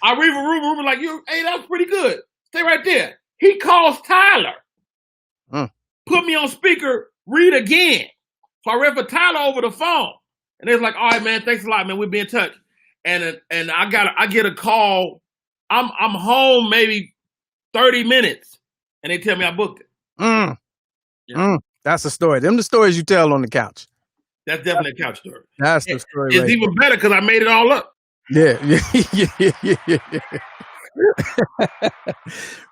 Speaker 1: I read for Reuben. Reuben like, "Hey, that was pretty good. Stay right there." He calls Tyler. Put me on speaker, read again. So I read for Tyler over the phone. And they was like, "All right, man, thanks a lot, man. We'll be in touch." And I get a call. I'm home maybe 30 minutes. And they tell me I booked it.
Speaker 4: That's a story. Them the stories you tell on the couch.
Speaker 1: That's definitely a couch story.
Speaker 4: That's the story.
Speaker 1: It's even better because I made it all up.
Speaker 4: Yeah, yeah.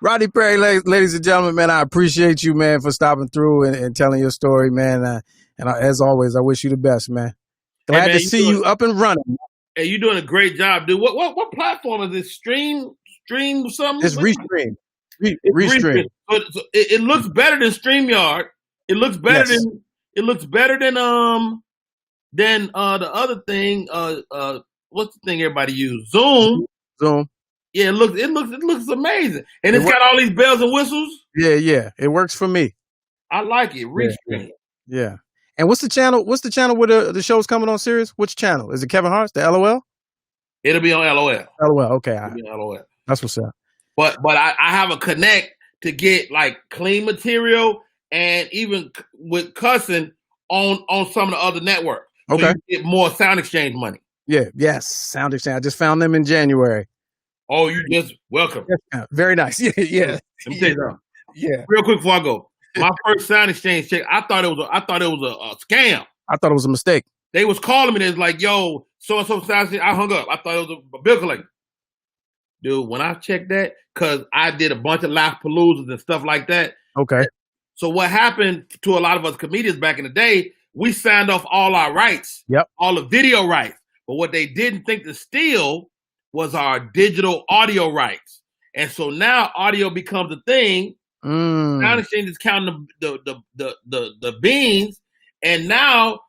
Speaker 4: Rodney Perry, ladies and gentlemen, man, I appreciate you, man, for stopping through and telling your story, man. As always, I wish you the best, man.
Speaker 1: Hey
Speaker 4: Glad
Speaker 1: man,
Speaker 4: to see you up and running.
Speaker 1: Hey, you doing a great job, dude. What platform is this? Stream something?
Speaker 4: It's Restream.
Speaker 1: It's
Speaker 4: Restream.
Speaker 1: So it looks better than StreamYard. It looks better
Speaker 4: Yes.
Speaker 1: than the other thing. What's the thing everybody use? Zoom.
Speaker 4: Zoom.
Speaker 1: Yeah, it looks amazing, and it's got all these bells and whistles.
Speaker 4: Yeah. It works for me.
Speaker 1: I like it. Restream.
Speaker 4: Yeah. And what's the channel? What's the channel where the show's coming on Sirius? Which channel? Is it Kevin Hart's? The LOL?
Speaker 1: It'll be on LOL.
Speaker 4: LOL. Okay.
Speaker 1: It'll be on LOL.
Speaker 4: That's what's up.
Speaker 1: But I have a connect to get like clean material and even with cussing on some of the other networks. So
Speaker 4: Okay.
Speaker 1: you get more Sound Exchange money.
Speaker 4: Yeah. Yes. Sound Exchange. I just found them in January.
Speaker 1: Oh, you just welcome.
Speaker 4: Very nice. Yeah.
Speaker 1: Let me tell you something.
Speaker 4: Yeah.
Speaker 1: Real quick before I go, my first Sound Exchange check, I thought it was a scam.
Speaker 4: I thought it was a mistake.
Speaker 1: They was calling me. They was like, "Yo, so and so Sound Exchange." I hung up. I thought it was a bill collector. Dude, when I checked that, because I did a bunch of Laugh Paloozas and stuff like that.
Speaker 4: Okay.
Speaker 1: So what happened to a lot of us comedians back in the day, we signed off all our rights, all the video rights. But what they didn't think to steal was our digital audio rights. And so now audio becomes a thing. Sound Exchange is counting the beans. And now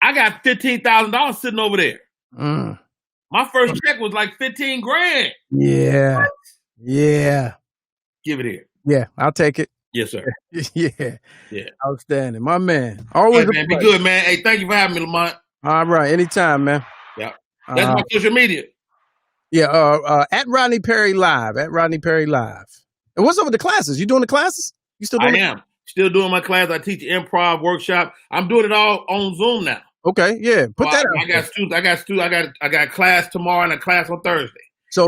Speaker 1: I got $15,000 sitting over there. My first check was like 15 grand.
Speaker 4: Yeah. What? Yeah.
Speaker 1: Give it here.
Speaker 4: Yeah, I'll take it.
Speaker 1: Yes, sir.
Speaker 4: Yeah.
Speaker 1: Yeah.
Speaker 4: Outstanding. My man. Always
Speaker 1: hey, man, be good, man. Hey, thank you for having me, Lamont.
Speaker 4: All right. Anytime, man.
Speaker 1: Yeah. That's my social media.
Speaker 4: Yeah. At Rodney Perry Live. At Rodney Perry Live. And what's up with the classes? You doing the classes? You still doing
Speaker 1: I am. Still doing my class. I teach improv workshop. I'm doing it all on Zoom now.
Speaker 4: Okay, yeah. Put that out.
Speaker 1: I got class tomorrow and a class on Thursday.
Speaker 4: So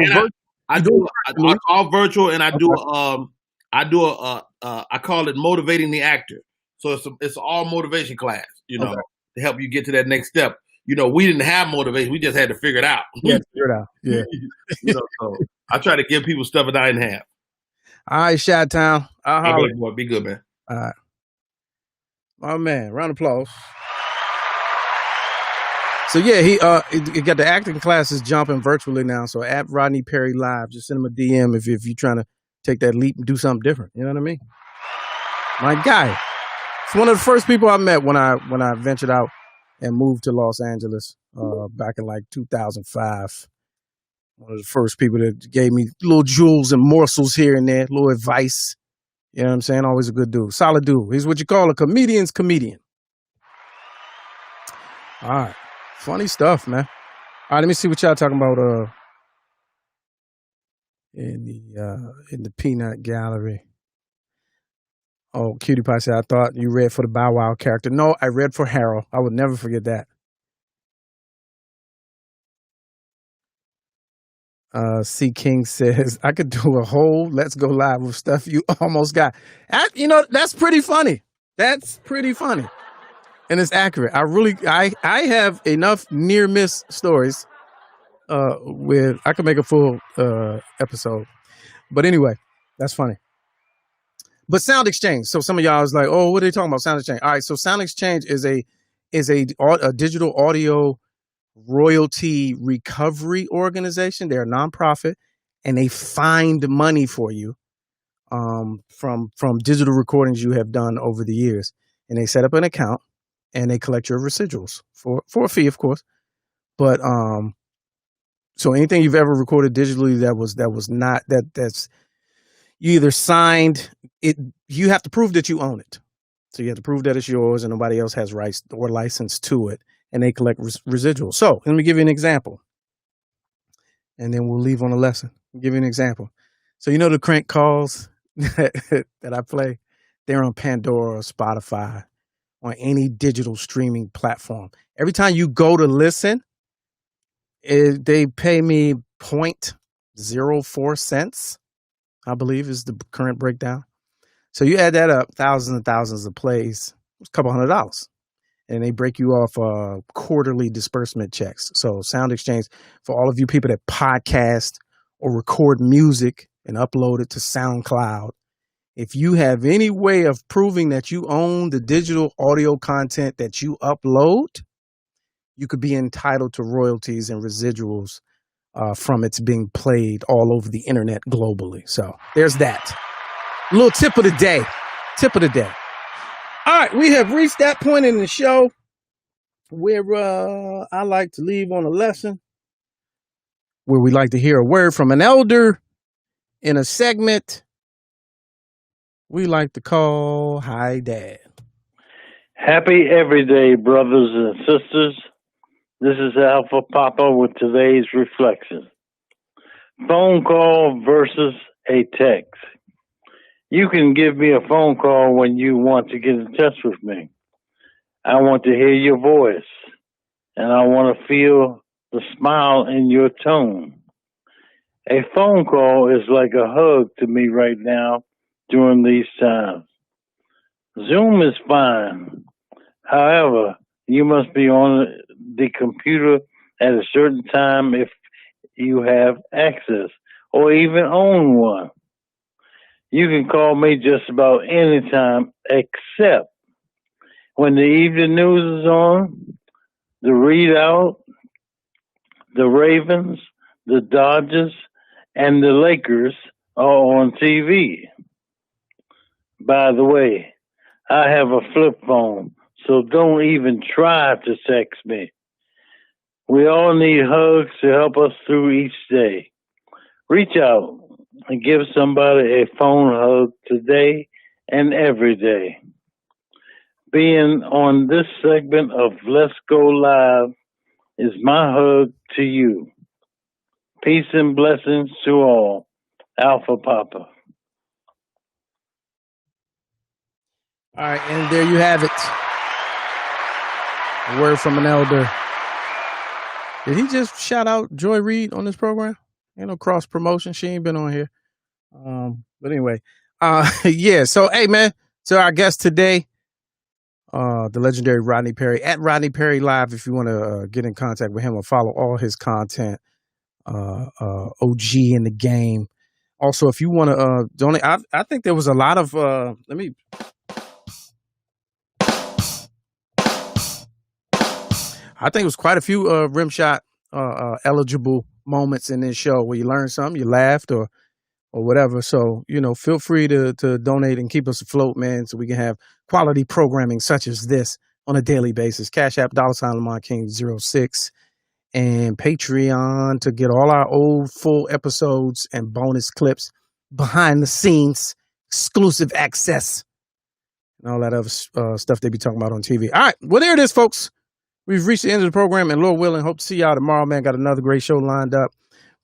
Speaker 1: I do all virtual, and I call it motivating the actor. So it's all motivation class, to help you get to that next step. We didn't have motivation; we just had to figure it out.
Speaker 4: Yeah, figure it out. Yeah.
Speaker 1: So I try to give people stuff that I didn't have.
Speaker 4: All right, Chi-Town.
Speaker 1: Boy, be good, man.
Speaker 4: All right, my man. Round of applause. So yeah, he got the acting classes jumping virtually now. So at Rodney Perry Live, just send him a DM if you're trying to take that leap and do something different. You know what I mean? My guy. It's one of the first people I met when I ventured out and moved to Los Angeles back in like 2005. One of the first people that gave me little jewels and morsels here and there, little advice. You know what I'm saying? Always a good dude. Solid dude. He's what you call a comedian's comedian. All right. Funny stuff, man. All right, let me see what y'all talking about in the peanut gallery. Oh, Cutie Pie said, I thought you read for the Bow Wow character. No, I read for Harold. I would never forget that. C. King says, I could do a whole Let's Go Live with stuff you almost got. That's pretty funny. That's pretty funny. And it's accurate. I have enough near miss stories with I could make a full episode. But anyway, that's funny. But Sound Exchange. So some of y'all is like, oh, what are they talking about? Sound Exchange. All right. So Sound Exchange is a digital audio royalty recovery organization. They're a nonprofit, and they find money for you from digital recordings you have done over the years. And they set up an account. And they collect your residuals for a fee, of course. But so anything you've ever recorded digitally that's you either signed it, you have to prove that you own it. So you have to prove that it's yours and nobody else has rights or license to it, and they collect residuals. So let me give you an example, and then we'll leave on a lesson. I'll give you an example. So the crank calls that I play, they're on Pandora or Spotify. On any digital streaming platform. Every time you go to listen, they pay me 0.04 cents, I believe is the current breakdown. So you add that up, thousands and thousands of plays, it's a couple $100. and they break you off quarterly disbursement checks. So Sound Exchange, for all of you people that podcast or record music and upload it to SoundCloud, if you have any way of proving that you own the digital audio content that you upload, you could be entitled to royalties and residuals from its being played all over the internet globally. So there's that. Little tip of the day. Tip of the day. All right, we have reached that point in the show where I like to leave on a lesson, where we like to hear a word from an elder in a segment we like to call Hi Dad.
Speaker 7: Happy everyday, brothers and sisters. This is Alpha Papa with today's reflection. Phone call versus a text. You can give me a phone call when you want to get in touch with me. I want to hear your voice, and I want to feel the smile in your tone. A phone call is like a hug to me right now during these times. Zoom is fine. However, you must be on the computer at a certain time if you have access or even own one. You can call me just about any time except when the evening news is on, the readout, the Ravens, the Dodgers, and the Lakers are on TV. By the way, I have a flip phone, so don't even try to text me. We all need hugs to help us through each day. Reach out and give somebody a phone hug today and every day. Being on this segment of Let's Go Live is my hug to you. Peace and blessings to all. Alpha Papa.
Speaker 4: All right, and there you have it. A word from an elder. Did he just shout out Joy Reid on this program? Ain't no cross promotion. She ain't been on here. But anyway, yeah. So, hey, man. So our guest today, the legendary Rodney Perry, at Rodney Perry Live, if you want to get in contact with him or follow all his content, OG in the game. Also, if you want to donate, I think there was a lot of, I think it was quite a few Rimshot eligible moments in this show where you learned something, you laughed or whatever. So, feel free to donate and keep us afloat, man, so we can have quality programming such as this on a daily basis. Cash App, $Lamont King 06, and Patreon to get all our old full episodes and bonus clips, behind the scenes, exclusive access, and all that other stuff they be talking about on TV. All right. Well, there it is, folks. We've reached the end of the program, and Lord willing, hope to see y'all tomorrow, man. Got another great show lined up.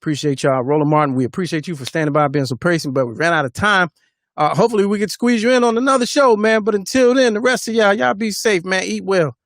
Speaker 4: Appreciate y'all. Roland Martin, we appreciate you for standing by, being so patient, but we ran out of time. Hopefully we can squeeze you in on another show, man. But until then, the rest of y'all be safe, man. Eat well.